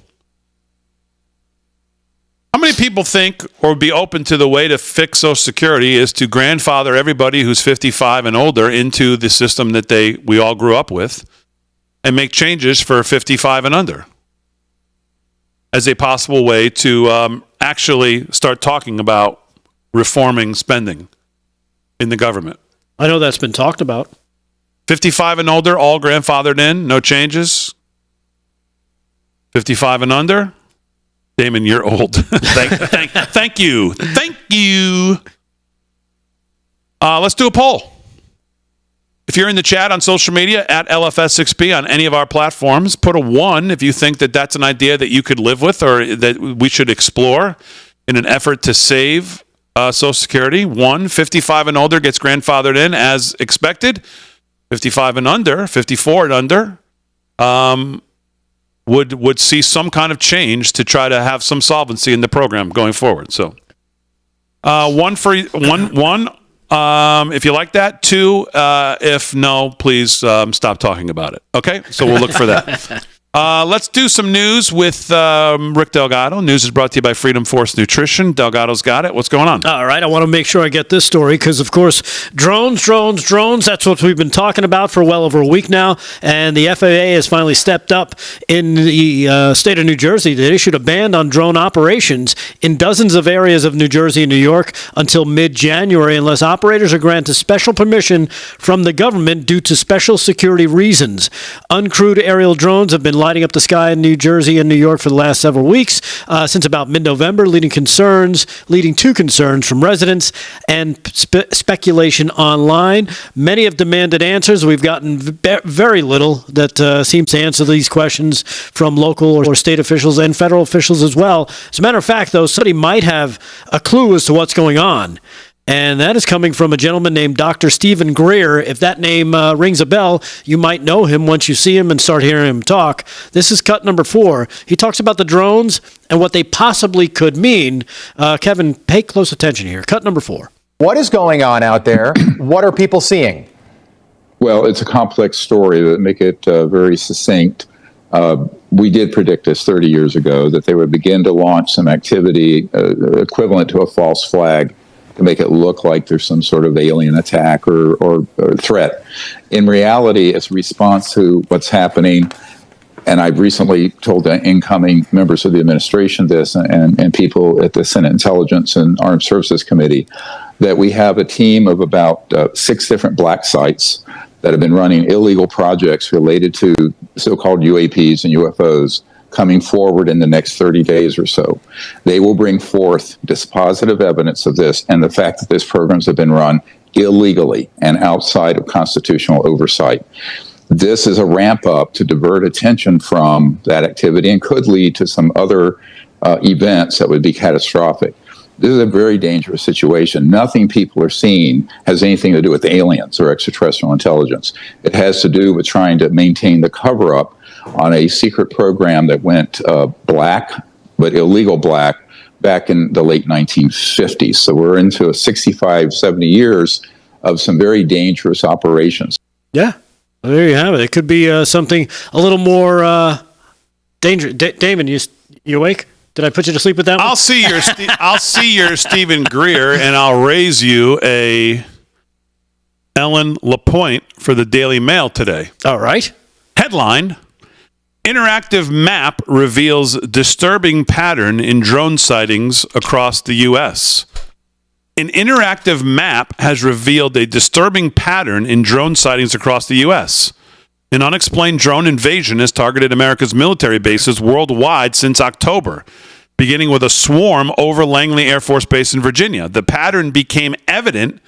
How many people think or would be open to the way to fix Social Security is to grandfather everybody who's 55 and older into the system that we all grew up with and make changes for 55 and under as a possible way to actually start talking about reforming spending in the government? I know that's been talked about. 55 and older, all grandfathered in, no changes. 55 and under, Damon, you're old. Thank you. Let's do a poll. If you're in the chat on social media at LFS6B on any of our platforms, put a 1 if you think that that's an idea that you could live with or that we should explore in an effort to save Social Security. 1, 55 and older gets grandfathered in as expected. 55 and under, 54 and under, would see some kind of change to try to have some solvency in the program going forward. So, 1 if you like that. 2, if no, please stop talking about it. Okay, so we'll look for that. Let's do some news with Rick Delgado. News is brought to you by Freedom Force Nutrition. Delgado's got it. What's going on? All right. I want to make sure I get this story because, of course, drones, that's what we've been talking about for well over a week now. And the FAA has finally stepped up in the state of New Jersey. They issued a ban on drone operations in dozens of areas of New Jersey and New York until mid-January unless operators are granted special permission from the government due to special security reasons. Uncrewed aerial drones have been lighting up the sky in New Jersey and New York for the last several weeks, since about mid-November, leading to concerns from residents and speculation online. Many have demanded answers. We've gotten very little that seems to answer these questions from local or state officials and federal officials as well. As a matter of fact, though, somebody might have a clue as to what's going on. And that is coming from a gentleman named Dr. Stephen Greer. If that name rings a bell, you might know him once you see him and start hearing him talk. This is cut number 4. He talks about the drones and what they possibly could mean. Kevin, pay close attention here. Cut number 4. What is going on out there? What are people seeing? Well, it's a complex story that make it very succinct. We did predict this 30 years ago, that they would begin to launch some activity equivalent to a false flag to make it look like there's some sort of alien attack or threat. In reality, it's a response to what's happening. And I've recently told the incoming members of the administration this and people at the Senate Intelligence and Armed Services Committee that we have a team of about 6 different black sites that have been running illegal projects related to so-called UAPs and UFOs coming forward in the next 30 days or so. They will bring forth dispositive evidence of this and the fact that these programs have been run illegally and outside of constitutional oversight. This is a ramp up to divert attention from that activity and could lead to some other events that would be catastrophic. This is a very dangerous situation. Nothing people are seeing has anything to do with aliens or extraterrestrial intelligence. It has to do with trying to maintain the cover-up on a secret program that went black, but illegal black, back in the late 1950s. So we're into 65, 70 years of some very dangerous operations. Yeah, well, there you have it. It could be something a little more dangerous. Damon, you awake? Did I put you to sleep with that one? I'll see your Stephen Greer, and I'll raise you a Ellen LaPointe for the Daily Mail today. All right. Headline: Interactive map reveals disturbing pattern in drone sightings across the U.S. An interactive map has revealed a disturbing pattern in drone sightings across the U.S. An unexplained drone invasion has targeted America's military bases worldwide since October, beginning with a swarm over Langley Air Force Base in Virginia. The pattern became evident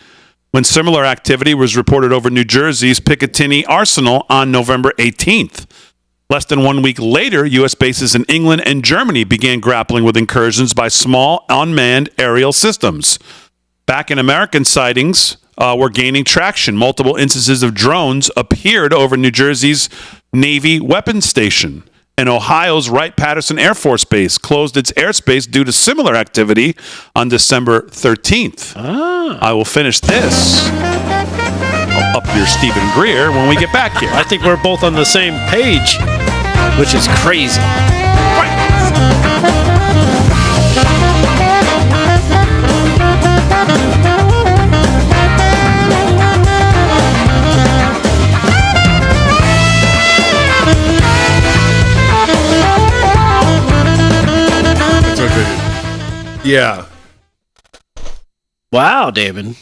when similar activity was reported over New Jersey's Picatinny Arsenal on November 18th. Less than 1 week later, U.S. bases in England and Germany began grappling with incursions by small, unmanned aerial systems. Back in American sightings were gaining traction. Multiple instances of drones appeared over New Jersey's Navy weapons station. And Ohio's Wright-Patterson Air Force Base closed its airspace due to similar activity on December 13th. I will finish this up your Stephen Greer when we get back here. I think we're both on the same page, which is crazy. Yeah. Wow, David.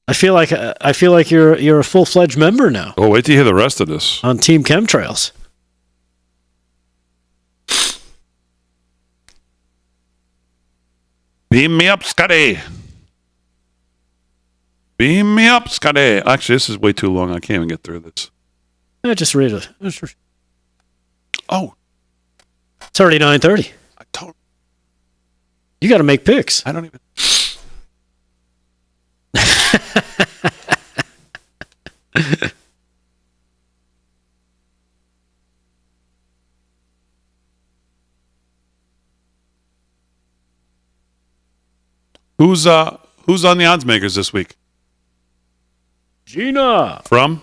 I feel like you're a full-fledged member now. Oh, wait till you hear the rest of this. On Team Chemtrails. Beam me up, Scotty. Beam me up, Scotty. Actually, this is way too long. I can't even get through this. Just read it. Oh. It's already 9:30. You got to make picks. I don't even... Who's on the odds makers this week? Gina. From?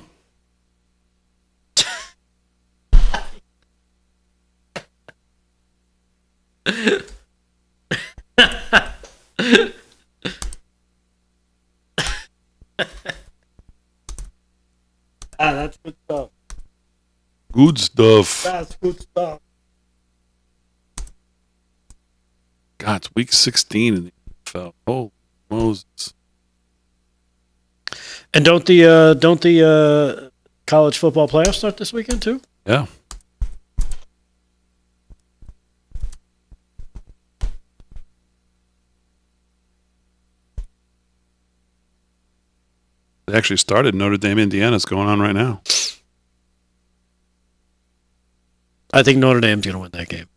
That's good stuff. Good stuff. That's good stuff. God, it's week 16 in the NFL. Oh, Moses. And don't the college football playoffs start this weekend too? Yeah. They actually started Notre Dame, Indiana. It's going on right now. I think Notre Dame's going to win that game.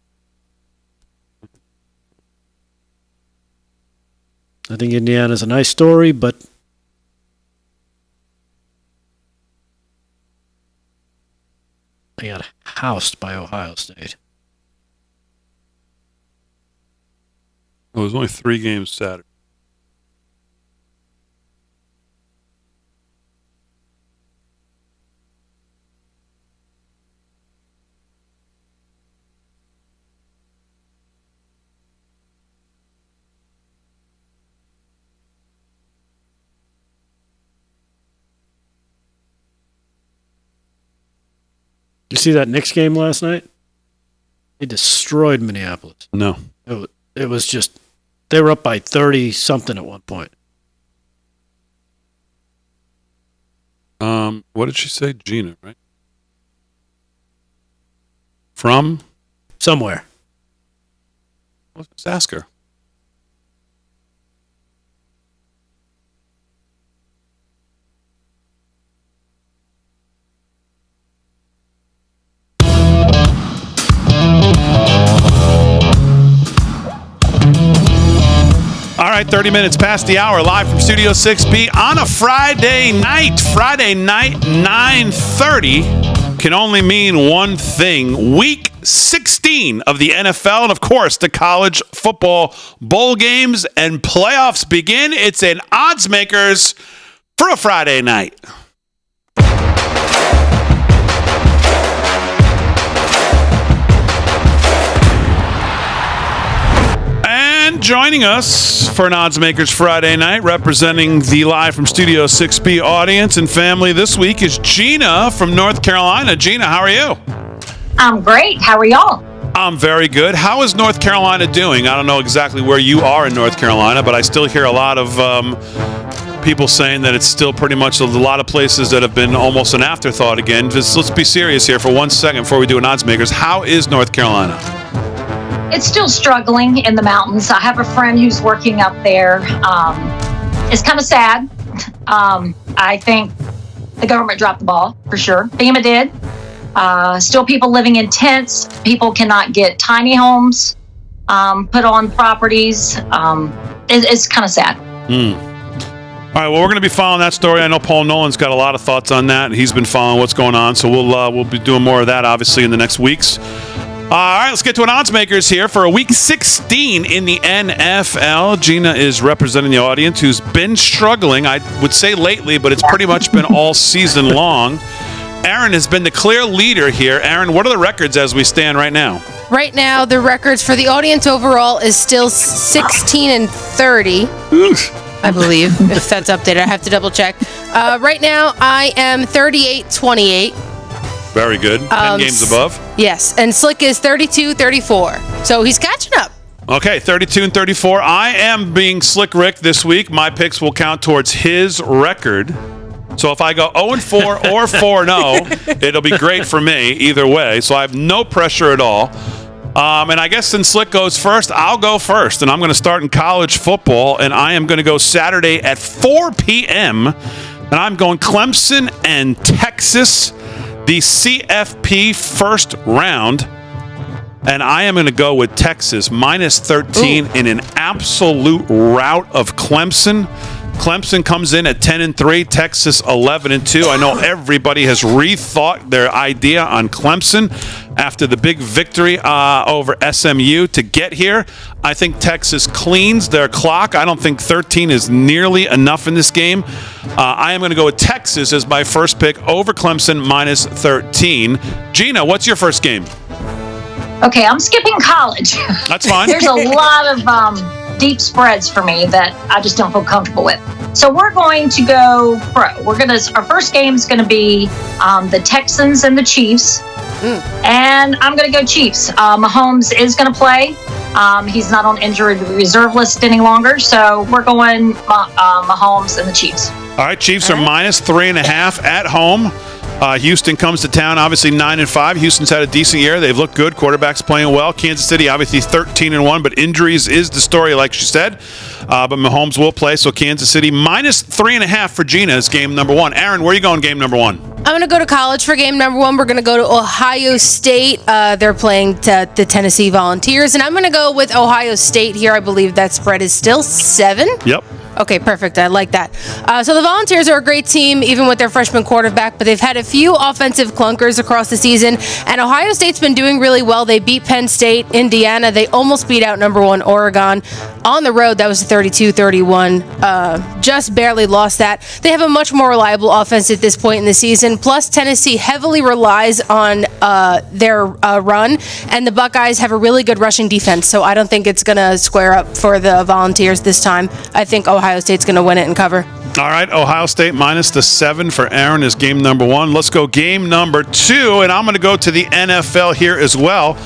I think Indiana's a nice story, but they got housed by Ohio State. Oh, there's only 3 games Saturday. You see that Knicks game last night? They destroyed Minneapolis. No. It was just, they were up by 30-something at one point. What did she say? Gina, right? From? Somewhere. Let's ask her. All right, 30 minutes past the hour, live from Studio 6B on a Friday night. Friday night, 9:30 can only mean one thing. Week 16 of the NFL and, of course, the college football bowl games and playoffs begin. It's an odds makers for a Friday night. And joining us for an Odds Makers Friday night, representing the live from Studio 6B audience and family this week, is Gina from North Carolina. Gina, how are you? I'm great. How are y'all? I'm very good. How is North Carolina doing? I don't know exactly where you are in North Carolina, but I still hear a lot of people saying that it's still pretty much a lot of places that have been almost an afterthought again. Just let's be serious here for 1 second before we do an Odds Makers. How is North Carolina? It's still struggling in the mountains. I have a friend who's working up there. It's kind of sad. I think the government dropped the ball, for sure. FEMA did. Still people living in tents. People cannot get tiny homes put on properties. It's kind of sad. All right, well, we're going to be following that story. I know Paul Nolan's got a lot of thoughts on that. He's been following what's going on, so we'll be doing more of that, obviously, in the next weeks. All right, let's get to an odds makers here for a week 16 in the NFL. Gina is representing the audience who's been struggling, I would say lately, but it's pretty much been all season long. Aaron has been the clear leader here. Aaron, what are the records as we stand right now? Right now, the records for the audience overall is still 16-30. I believe, if that's updated. I have to double check. Right now, I am 38-28. Very good. 10 games above. Yes, and Slick is 32-34. So he's catching up. Okay, 32-34. I am being Slick Rick this week. My picks will count towards his record. So if I go 0-4 or 4-0, it'll be great for me either way. So I have no pressure at all. And I guess since Slick goes first, I'll go first. And I'm going to start in college football. And I am going to go Saturday at 4 p.m. And I'm going Clemson and Texas, the CFP first round. And I am going to go with Texas minus 13 in an absolute rout of Clemson. Clemson comes in at 10-3, Texas 11-2. I know everybody has rethought their idea on Clemson after the big victory over SMU to get here. I think Texas cleans their clock. I don't think 13 is nearly enough in this game. I am going to go with Texas as my first pick over Clemson minus 13. Gina, what's your first game? Okay, I'm skipping college. That's fine. There's a lot of deep spreads for me that I just don't feel comfortable with. So we're going to go pro. Our first game is going to be the Texans and the Chiefs. And I'm going to go Chiefs. Mahomes is going to play. He's not on injured reserve list any longer. So we're going Mahomes and the Chiefs. All right, Chiefs are minus 3.5 at home. Houston comes to town, obviously 9-5. Houston's had a decent year. They've looked good. Quarterback's playing well. Kansas City, obviously 13-1, but injuries is the story, like she said. But Mahomes will play, so Kansas City minus 3.5 for Gina is game number one. Aaron, where are you going game number one? I'm going to go to college for game number one. We're going to go to Ohio State. They're playing the Tennessee Volunteers, and I'm going to go with Ohio State here. I believe that spread is still 7. Yep. Okay, perfect. I like that. So the Volunteers are a great team, even with their freshman quarterback, but they've had a few offensive clunkers across the season, and Ohio State's been doing really well. They beat Penn State, Indiana. They almost beat out number 1 Oregon. On the road, that was 32-31. Just barely lost that. They have a much more reliable offense at this point in the season. Plus, Tennessee heavily relies on their run, and the Buckeyes have a really good rushing defense, so I don't think it's going to square up for the Volunteers this time. I think Ohio State's going to win it and cover. All right, Ohio State minus the 7 for Aaron is game number 1. Let's go game number 2, and I'm going to go to the NFL here as well.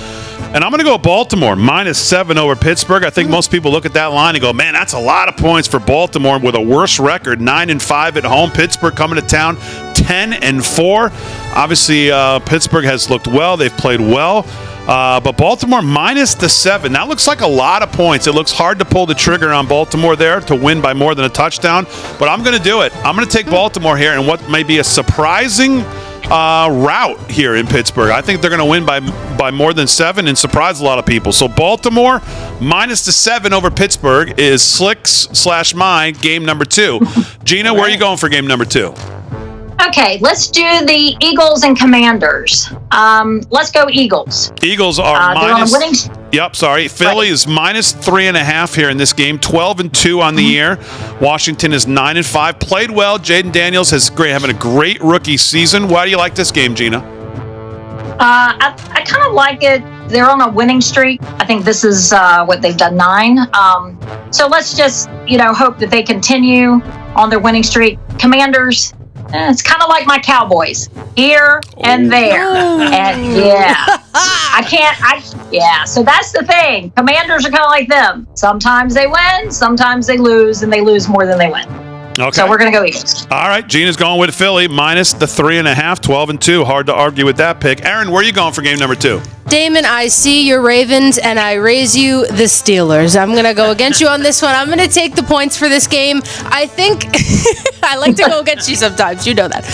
And I'm going to go Baltimore minus 7 over Pittsburgh. I think most people look at that line and go, man, that's a lot of points for Baltimore with a worse record, 9-5 at home. Pittsburgh coming to town 10-4. Obviously, Pittsburgh has looked well. They've played well. But Baltimore minus the 7. That looks like a lot of points. It looks hard to pull the trigger on Baltimore there to win by more than a touchdown. But I'm going to do it. I'm going to take Baltimore here in what may be a surprising rout here in Pittsburgh. I think they're going to win by more than 7 and surprise a lot of people. So Baltimore minus the 7 over Pittsburgh is Slick's/mine game number 2. Gina, where are you going for game number 2? Okay, let's do the Eagles and Commanders. Let's go Eagles. Eagles are they're on a winning. Yep, sorry. Philly is minus 3.5 here in this game. 12-2 on the year. Washington is 9-5. Played well. Jaden Daniels having a great rookie season. Why do you like this game, Gina? I kind of like it. They're on a winning streak. I think this is what they've done 9. So let's just hope that they continue on their winning streak. Commanders. It's kind of like my Cowboys, here and there, and so that's the thing. Commanders are kind of like them. Sometimes they win, sometimes they lose, and they lose more than they win. Okay. So we're going to go Eagles. All right, Gina's going with Philly, minus the 3.5, 12-2. Hard to argue with that pick. Aaron, where are you going for game number 2? Damon, I see your Ravens, and I raise you the Steelers. I'm going to go against you on this one. I'm going to take the points for this game. I think I like to go against you sometimes. You know that.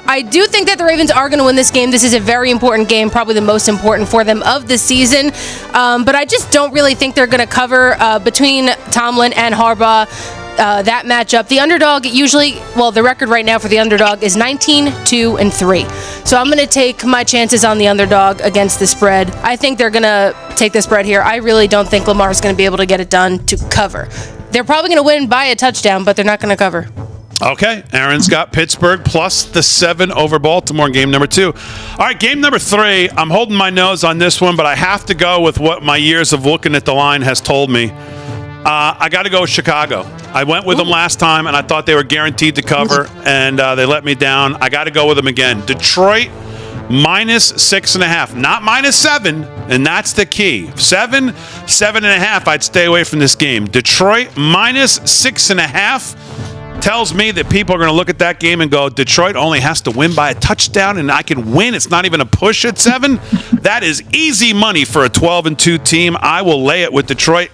I do think that the Ravens are going to win this game. This is a very important game, probably the most important for them of the season. But I just don't really think they're going to cover between Tomlin and Harbaugh. That matchup. The underdog the record right now for the underdog is 19-2-3. So I'm going to take my chances on the underdog against the spread. I think they're going to take the spread here. I really don't think Lamar's going to be able to get it done to cover. They're probably going to win by a touchdown, but they're not going to cover. Okay, Aaron's got Pittsburgh plus the 7 over Baltimore in game number 2. All right, game number 3. I'm holding my nose on this one, but I have to go with what my years of looking at the line has told me. I got to go with Chicago. I went with them last time, and I thought they were guaranteed to cover, and they let me down. I got to go with them again. Detroit, minus 6.5, not minus 7, and that's the key. 7.5, I'd stay away from this game. Detroit, minus 6.5, tells me that people are going to look at that game and go, Detroit only has to win by a touchdown, and I can win. It's not even a push at 7. That is easy money for a 12-2 team. I will lay it with Detroit.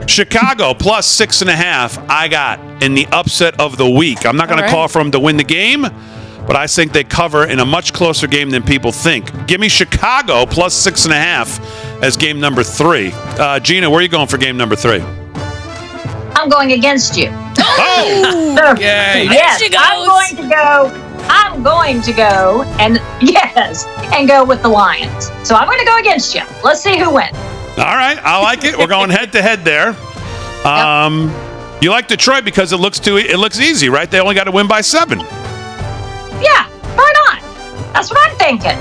Chicago plus 6.5 I got in the upset of the week. I'm not going to call for them to win the game, but I think they cover in a much closer game than people think. Give me Chicago plus 6.5 as game number 3. Gina, where are you going for game number 3? I'm going against you. Oh! Yay. Yes, I'm going to go and go with the Lions. So I'm going to go against you. Let's see who wins. All right, I like it. We're going head-to-head there. You like Detroit because it looks easy, right? They only got to win by 7. Yeah, why not? That's what I'm thinking.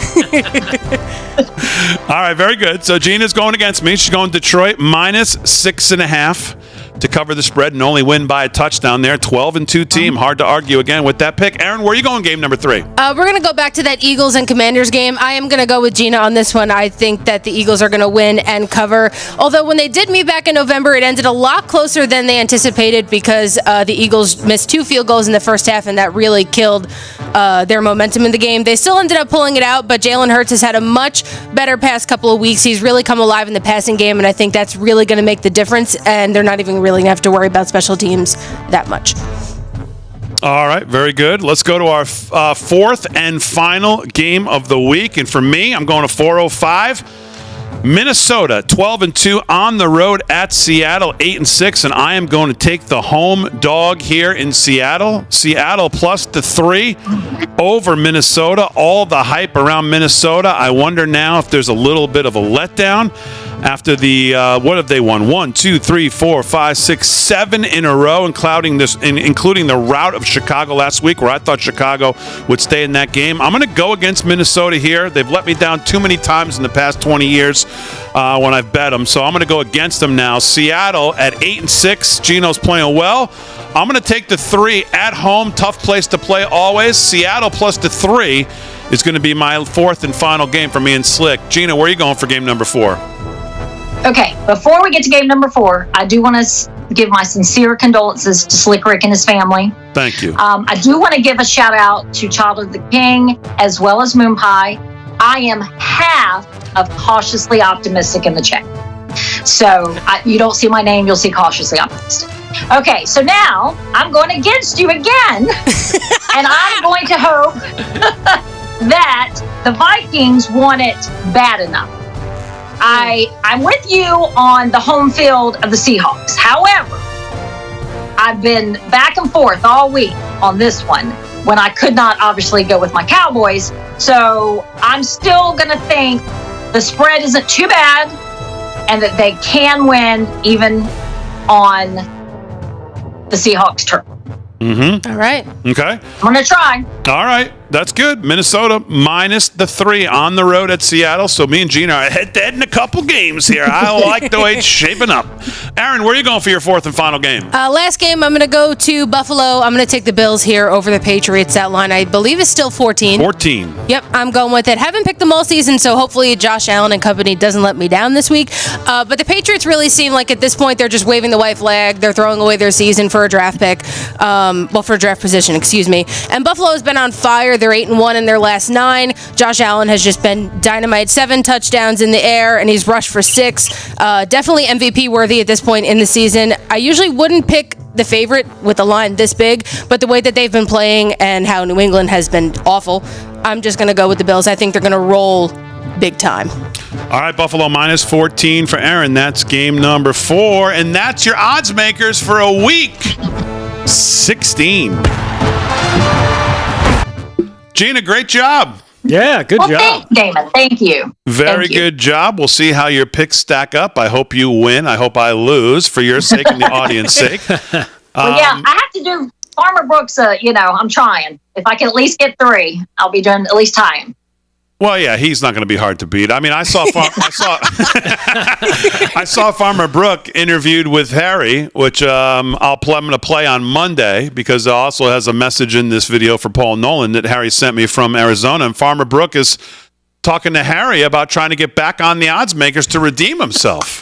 All right, very good. So Gina's going against me. She's going Detroit minus 6.5 to cover the spread and only win by a touchdown there. 12-2 team. Hard to argue again with that pick. Aaron, where are you going game number 3? We're going to go back to that Eagles and Commanders game. I am going to go with Gina on this one. I think that the Eagles are going to win and cover. Although when they did meet back in November, it ended a lot closer than they anticipated because the Eagles missed 2 field goals in the first half, and that really killed their momentum in the game. They still ended up pulling it out, but Jalen Hurts has had a much better past couple of weeks. He's really come alive in the passing game, and I think that's really going to make the difference, and they're not even really going to have to worry about special teams that much. All right, very good. Let's go to our 4th and final game of the week, and for me, I'm going to 405. Minnesota, 12-2 on the road at Seattle, 8-6, and I am going to take the home dog here in Seattle. Seattle plus the 3 over Minnesota. All the hype around Minnesota. I wonder now if there's a little bit of a letdown after the what have they won? 1, 2, 3, 4, 5, 6, 7 in a row, including the rout of Chicago last week, where I thought Chicago would stay in that game. I'm going to go against Minnesota here. They've let me down too many times in the past 20 years when I've bet them, so I'm going to go against them now. Seattle at 8-6. Gino's playing well. I'm going to take the 3 at home. Tough place to play always. Seattle plus the 3 is going to be my 4th and final game for me and Slick. Gina, where are you going for game number 4? Okay, before we get to game number 4, I do want to give my sincere condolences to Slick Rick and his family. Thank you. I do want to give a shout out to Child of the King as well as Moon Pie. I am half of cautiously optimistic in the chat. So you don't see my name, you'll see cautiously optimistic. Okay, so now I'm going against you again. And I'm going to hope that the Vikings want it bad enough. I'm with you on the home field of the Seahawks. However, I've been back and forth all week on this one when I could not obviously go with my Cowboys. So I'm still going to think the spread isn't too bad and that they can win even on the Seahawks turf. Mm-hmm. All right. Okay. I'm going to try. All right. That's good. Minnesota minus the 3 on the road at Seattle. So me and Gina are head-to-head in a couple games here. I like the way it's shaping up. Aaron, where are you going for your 4th and final game? Last game, I'm going to go to Buffalo. I'm going to take the Bills here over the Patriots. That line, I believe, is still 14. 14. Yep, I'm going with it. Haven't picked them all season, so hopefully Josh Allen and company doesn't let me down this week. But the Patriots really seem like at this point they're just waving the white flag. They're throwing away their season for a draft pick. For a draft position, excuse me. And Buffalo has been on fire. They're 8-1 in their last 9. Josh Allen has just been dynamite. 7 touchdowns in the air, and he's rushed for 6. Definitely MVP worthy at this point in the season. I usually wouldn't pick the favorite with a line this big, but the way that they've been playing and how New England has been awful, I'm just going to go with the Bills. I think they're going to roll big time. All right, Buffalo minus 14 for Aaron. That's game number 4, and that's your odds makers for a week 16. Gina, great job. Yeah, good job. Thank Damon. Thank you. Very good job. We'll see how your picks stack up. I hope you win. I hope I lose for your sake and the audience sake. Well, yeah, I have to do Farmer Brooks. I'm trying. If I can at least get 3, I'll be doing at least tying. Well, yeah, he's not going to be hard to beat. I mean, I saw Farmer Brook interviewed with Harry, which I'm going to play on Monday because it also has a message in this video for Paul Nolan that Harry sent me from Arizona. And Farmer Brook is talking to Harry about trying to get back on the odds makers to redeem himself.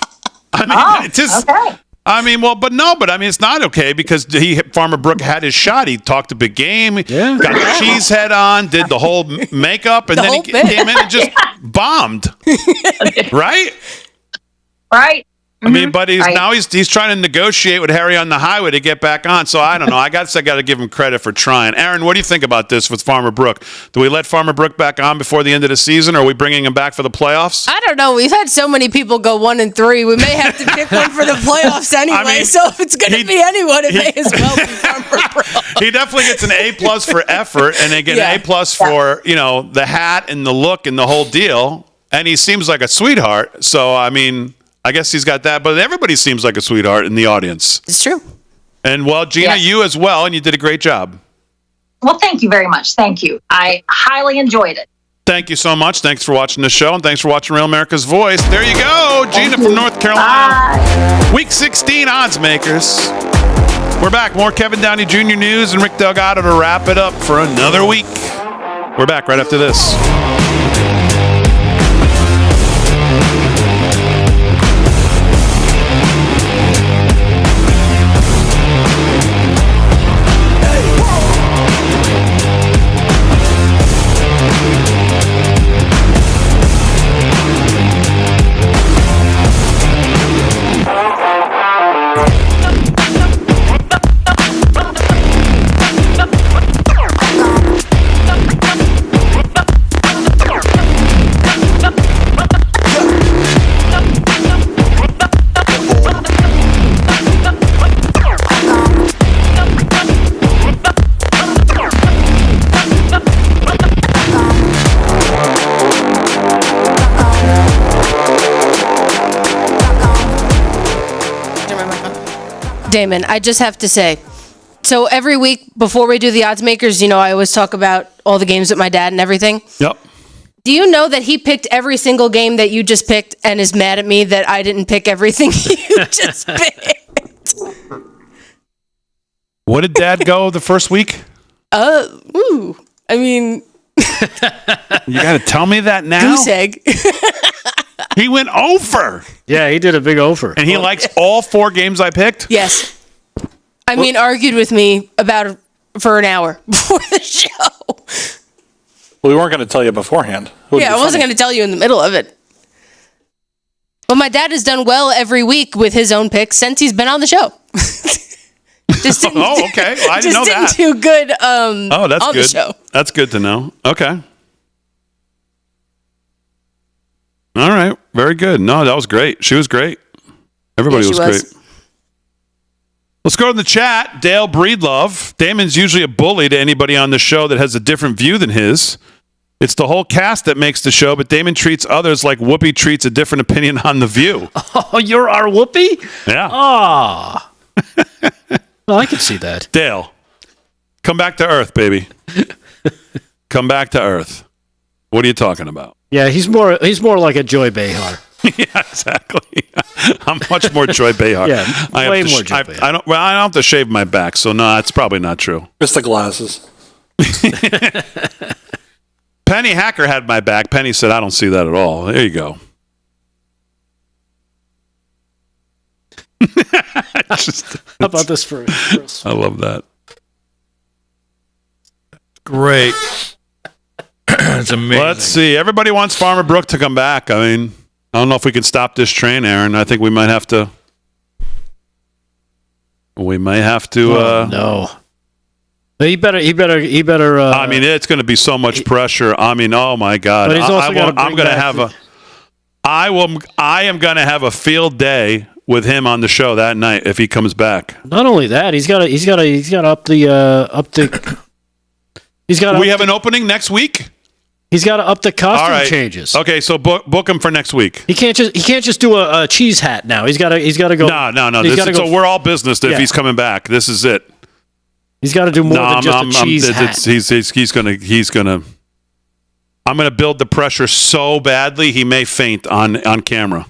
I mean, it's just. Okay. I mean, but it's not okay because Farmer Brook had his shot. He talked a big game, got the cheese head on, did the whole makeup, and then he came in and just bombed. Right? Right. I mean, but he's trying to negotiate with Harry on the highway to get back on. So I don't know. I got to give him credit for trying. Aaron, what do you think about this with Farmer Brook? Do we let Farmer Brook back on before the end of the season, or are we bringing him back for the playoffs? I don't know. We've had so many people go 1-3. We may have to pick one for the playoffs anyway. I mean, so if it's going to be anyone, it may as well be Farmer Brook. He definitely gets an A+ for effort, and they get an A+ for the hat and the look and the whole deal. And he seems like a sweetheart. So I mean, I guess he's got that, but everybody seems like a sweetheart in the audience. It's true. And, well, Gina, you as well, and you did a great job. Well, thank you very much. Thank you. I highly enjoyed it. Thank you so much. Thanks for watching the show, and thanks for watching Real America's Voice. There you go, Gina from North Carolina. Bye. Week 16 odds makers. We're back. More Kevin Downey Jr. news and Rick Delgado to wrap it up for another week. We're back right after this. Damon, I just have to say, so every week before we do the odds makers, I always talk about all the games with my dad and everything. Yep. Do you know that he picked every single game that you just picked and is mad at me that I didn't pick everything you just picked? What did Dad go the first week? I mean... You got to tell me that now? Goose egg. He went over. Yeah, he did a big over. And he likes all 4 games I picked? Yes. I mean, argued with me for an hour before the show. Well, we weren't going to tell you beforehand. Yeah, I wasn't going to tell you in the middle of it. But my dad has done well every week with his own picks since he's been on the show. Just didn't, Oh, okay. Well, I didn't know just that. didn't do good That's on good. the show. That's good to know. Okay. All right. Very good. No, that was great. She was great. Everybody Yeah, was she was. great. Let's go to the chat. Dale Breedlove. Damon's usually a bully to anybody on the show that has a different view than his. It's the whole cast that makes the show, but Damon treats others like Whoopi treats a different opinion on The View. Oh, you're our Whoopi? Yeah. Ah. Well, I can see that. Dale, come back to Earth, baby. Come back to Earth. What are you talking about? Yeah, he's more like a Joy Behar. Yeah, exactly. I'm much more Joy Behar. Yeah, way more Joy Behar. I don't have to shave my back, so no, that's probably not true. Just the glasses. Penny Hacker had my back. Penny said, I don't see that at all. There you go. How about this for I love that. Great. It's amazing. Let's see. Everybody wants Farmer Brook to come back. I mean, I don't know if we can stop this train, Aaron. I think we might have to. no. He better. I mean, it's going to be so much pressure. I mean, oh my God. But he's also gotta I'm bring going to back have I am going to have a field day with him on the show that night if he comes back. Not only that, he's got to up the. He's got. We have an opening next week. He's got to up the costume All right. changes. Okay, so book him for next week. He can't just do a cheese hat now. He's got to go. No. He's gotta So go, we're all business if Yeah. he's coming back. This is it. He's got to do more than just a cheese hat. He's gonna. I'm gonna build the pressure so badly he may faint on camera.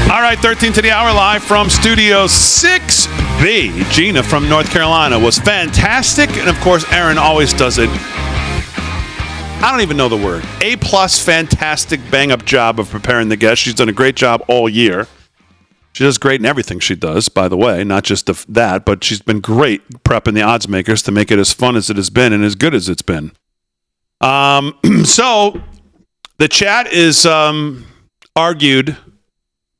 All right, 13 to the hour live from Studio 6B. Gina from North Carolina was fantastic. And of course, Aaron always does it. I don't even know the word. A+ fantastic bang up job of preparing the guests. She's done a great job all year. She does great in everything she does, by the way, not just that, but she's been great prepping the odds makers to make it as fun as it has been and as good as it's been. So the chat is argued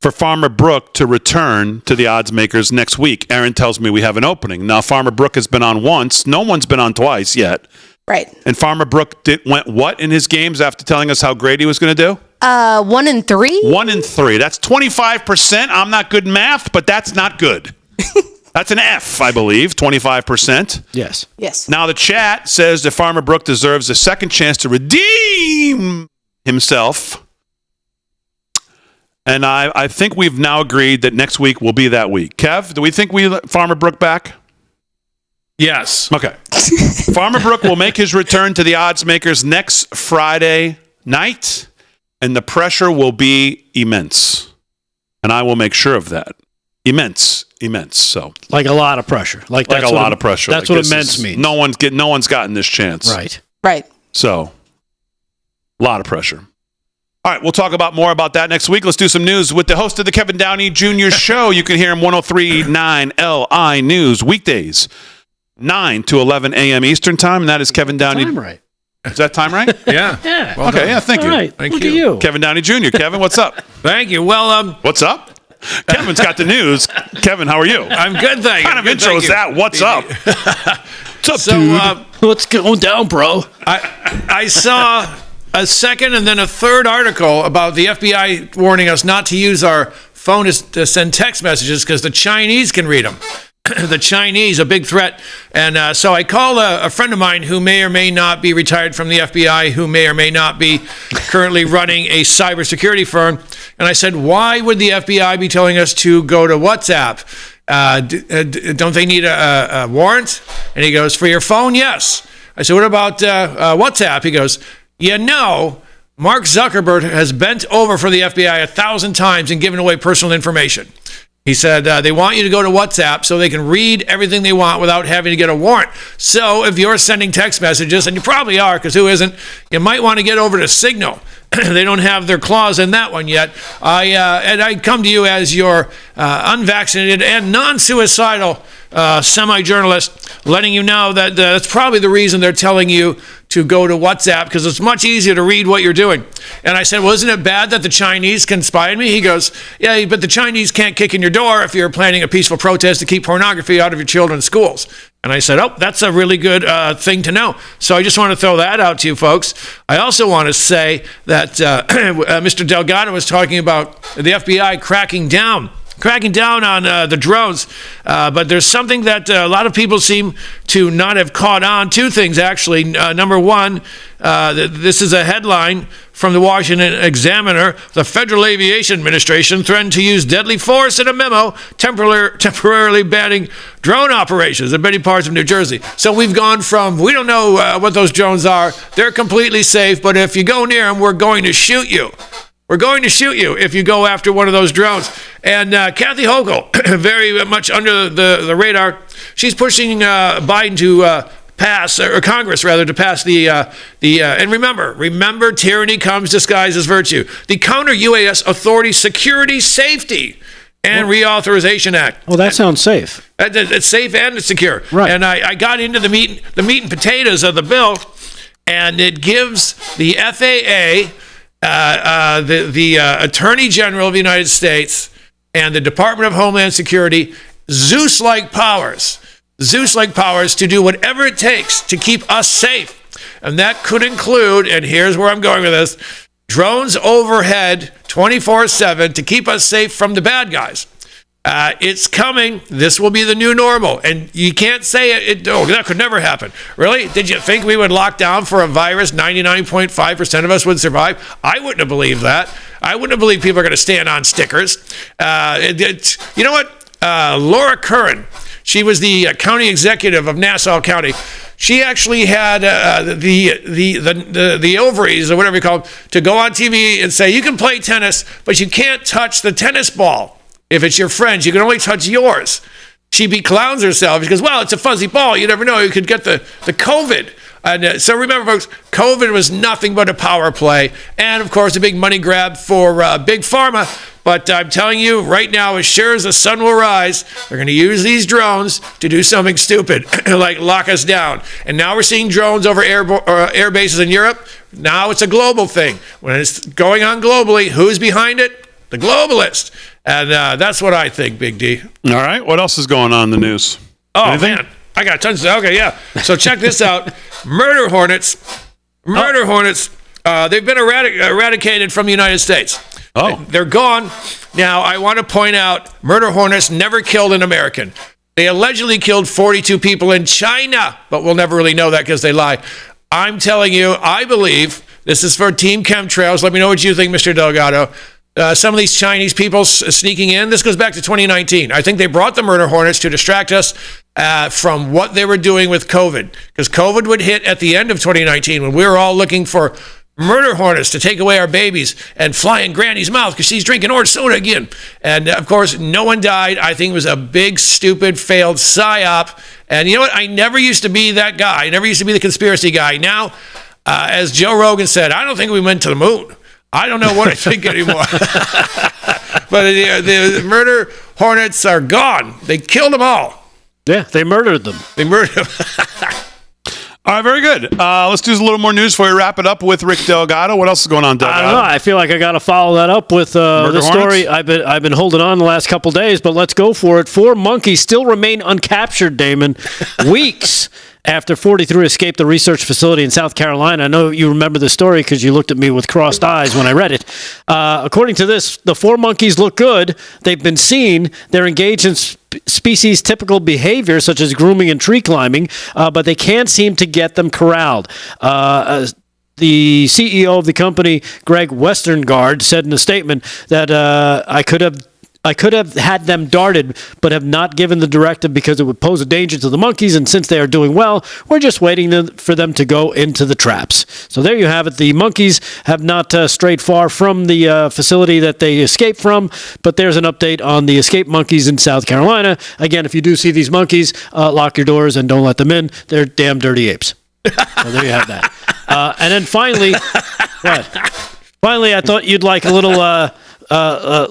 for Farmer Brook to return to the odds makers next week. Aaron tells me we have an opening. Now, Farmer Brook has been on once. No one's been on twice yet. Right. And Farmer Brook went what in his games after telling us how great he was going to do? 1 and 3. 1 and 3. That's 25%. I'm not good in math, but that's not good. That's an F, I believe, 25%. Yes. Yes. Now, the chat says that Farmer Brook deserves a second chance to redeem himself. And I think we've now agreed that next week will be that week. Kev, do we think we let Farmer Brook back? Yes. Okay. Farmer Brook will make his return to the odds makers next Friday night, and the pressure will be immense. And I will make sure of that. Immense. So, like a lot of pressure. Like a lot of pressure. That's like what immense means. No one's gotten this chance. Right. So, a lot of pressure. All right, we'll talk about more about that next week. Let's do some news with the host of the Kevin Downey Jr. Show. You can hear him 103.9 LI News weekdays, 9 to 11 a.m. Eastern Time, and that is Kevin Downey. Time right. Is that time right? Yeah. Yeah. Well Okay, done. yeah, thank you. All right. Thank Look you. at you. Kevin Downey Jr. Kevin, what's up? Thank you. Well, What's up? Kevin's got the news. Kevin, how are you? I'm good, thank you. What kind of intro is that? What's up? What's up, So, dude? What's going down, bro? I saw a second and then a third article about the FBI warning us not to use our phone to send text messages because the Chinese can read them. The Chinese, a big threat. And so I called a friend of mine who may or may not be retired from the FBI, who may or may not be currently running a cybersecurity firm. And I said, why would the FBI be telling us to go to WhatsApp? Don't they need a warrant? And he goes, for your phone, yes. I said, what about WhatsApp? He goes, Mark Zuckerberg has bent over for the FBI 1,000 times and given away personal information. He said they want you to go to WhatsApp so they can read everything they want without having to get a warrant. So if you're sending text messages, and you probably are, because who isn't, you might want to get over to Signal. They don't have their claws in that one yet. I come to you as your unvaccinated and non-suicidal semi-journalist, letting you know that that's probably the reason they're telling you to go to WhatsApp, because it's much easier to read what you're doing. And I said, well, isn't it bad that the Chinese can spy on me? He goes, yeah, but the Chinese can't kick in your door if you're planning a peaceful protest to keep pornography out of your children's schools. And I said, oh, that's a really good thing to know. So I just want to throw that out to you folks. I also want to say that Mr. Delgado was talking about the FBI cracking down on the drones. But there's something that a lot of people seem to not have caught on. Two things, actually. Number one, this is a headline from the Washington Examiner. The Federal Aviation Administration threatened to use deadly force in a memo temporarily banning drone operations in many parts of New Jersey. So we've gone from, we don't know what those drones are. They're completely safe, but if you go near them, we're going to shoot you. We're going to shoot you if you go after one of those drones. And Kathy Hochul, very much under the radar, she's pushing Biden to pass, or Congress rather, to pass the and remember, tyranny comes disguised as virtue. The Counter-UAS Authority Security, Safety, and Reauthorization Act. Well, that sounds safe. It's safe and it's secure. Right. And I got into the meat and potatoes of the bill, and it gives the FAA, the Attorney General of the United States, and the Department of Homeland Security Zeus-like powers to do whatever it takes to keep us safe. And that could include, and here's where I'm going with this, drones overhead 24/7 to keep us safe from the bad guys. It's coming. This will be the new normal. And you can't say that could never happen. Really? Did you think we would lock down for a virus 99.5% of us would survive? I wouldn't have believed that. I wouldn't have believed people are going to stand on stickers. You know what? Laura Curran, she was the county executive of Nassau County. She actually had the ovaries, or whatever you call them, to go on TV and say, you can play tennis, but you can't touch the tennis ball. If it's your friends, you can only touch yours. She beclowns herself because, well, it's a fuzzy ball. You never know. You could get the COVID. And so remember, folks, COVID was nothing but a power play. And, of course, a big money grab for Big Pharma. But I'm telling you right now, as sure as the sun will rise, they're going to use these drones to do something stupid, like lock us down. And now we're seeing drones over air bases in Europe. Now it's a global thing. When it's going on globally, who's behind it? The globalist. And that's what I think, Big D. All right. What else is going on in the news? Oh, Anything? man. I got tons of... Okay, yeah. So check this out. Murder hornets. They've been eradicated from the United States. Oh. They're gone. Now, I want to point out, murder hornets never killed an American. They allegedly killed 42 people in China, but we'll never really know that because they lie. I'm telling you, I believe, this is for Team Chemtrails. Let me know what you think, Mr. Delgado. Some of these Chinese people sneaking in, this goes back to 2019. I think they brought the murder hornets to distract us from what they were doing with COVID. Because COVID would hit at the end of 2019 when we were all looking for murder hornets to take away our babies and fly in Granny's mouth because she's drinking orange soda again. And, of course, no one died. I think it was a big, stupid, failed psyop. And you know what? I never used to be that guy. I never used to be the conspiracy guy. Now, as Joe Rogan said, I don't think we went to the moon. I don't know what I think anymore. But the murder hornets are gone. They killed them all. Yeah, they murdered them. All right, very good. Let's do a little more news before we wrap it up with Rick Delgado. What else is going on, Delgado? I don't know. I feel like I got to follow that up with the story I've been holding on the last couple days, but let's go for it. 4 monkeys still remain uncaptured, Damon, weeks after 43 escaped the research facility in South Carolina. I know you remember the story because you looked at me with crossed eyes when I read it. According to this, the 4 monkeys look good. They've been seen. They're engaged in species typical behavior such as grooming and tree climbing, but they can't seem to get them corralled. The CEO of the company, Greg Westergaard, said in a statement that I could have I could have had them darted, but have not given the directive because it would pose a danger to the monkeys. And since they are doing well, we're just waiting for them to go into the traps. So there you have it. The monkeys have not strayed far from the facility that they escaped from, but there's an update on the escaped monkeys in South Carolina. Again, if you do see these monkeys, lock your doors and don't let them in. They're damn dirty apes. So there you have that. And then finally, what? Finally, I thought you'd like a little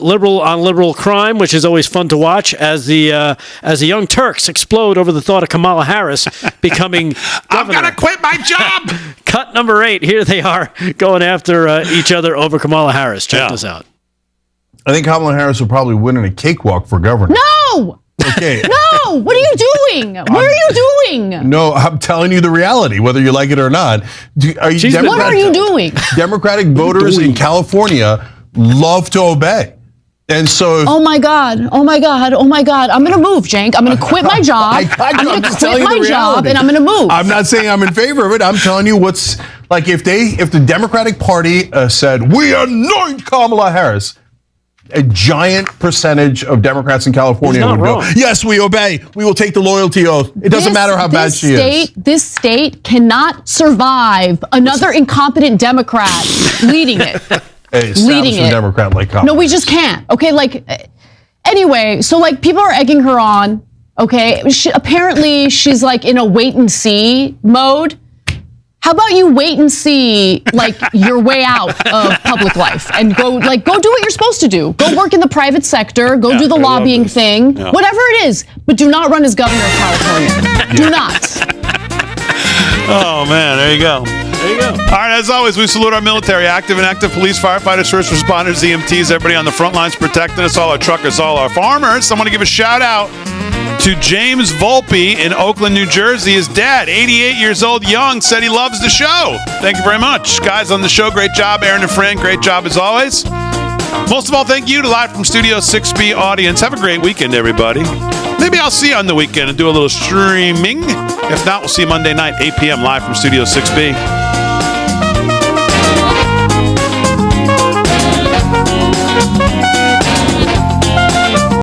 liberal on liberal crime, which is always fun to watch as the Young Turks explode over the thought of Kamala Harris becoming governor. I'm gonna quit my job. Cut number 8. Here they are going after each other over Kamala Harris. Check this out. I think Kamala Harris will probably win in a cakewalk for governor. No! Okay. No! What are you doing? What are you doing? No, I'm telling you the reality, whether you like it or not. What are you doing? Democratic voters in California love to obey. And so Oh my God. I'm going to move, Cenk. I'm going to quit my job. I'm going to quit my job and I'm going to move. I'm not saying I'm in favor of it. I'm telling you what's like if the Democratic Party said, we anoint Kamala Harris, a giant percentage of Democrats in California would go, yes, we obey. We will take the loyalty oath. It doesn't matter how bad she is. This state cannot survive another incompetent Democrat leading it. Leading it. Democrat like Kamala. No, we just can't. Okay, anyway, so people are egging her on. Okay, apparently she's in a wait and see mode. How about you wait and see your way out of public life and go do what you're supposed to do. Go work in the private sector, go do the lobbying thing, whatever it is, but do not run as governor of California. Do not. Oh man, there you go. There you go. All right, as always, we salute our military, active and active police, firefighters, first responders, EMTs, everybody on the front lines protecting us, all our truckers, all our farmers. I want to give a shout out to James Volpe in Oakland, New Jersey. His dad, 88 years old, young, said he loves the show. Thank you very much. Guys on the show, great job. Aaron and Fran, great job as always. Most of all, thank you to Live from Studio 6B audience. Have a great weekend, everybody. Maybe I'll see you on the weekend and do a little streaming. If not, we'll see you Monday night, 8 p.m. live from Studio 6B.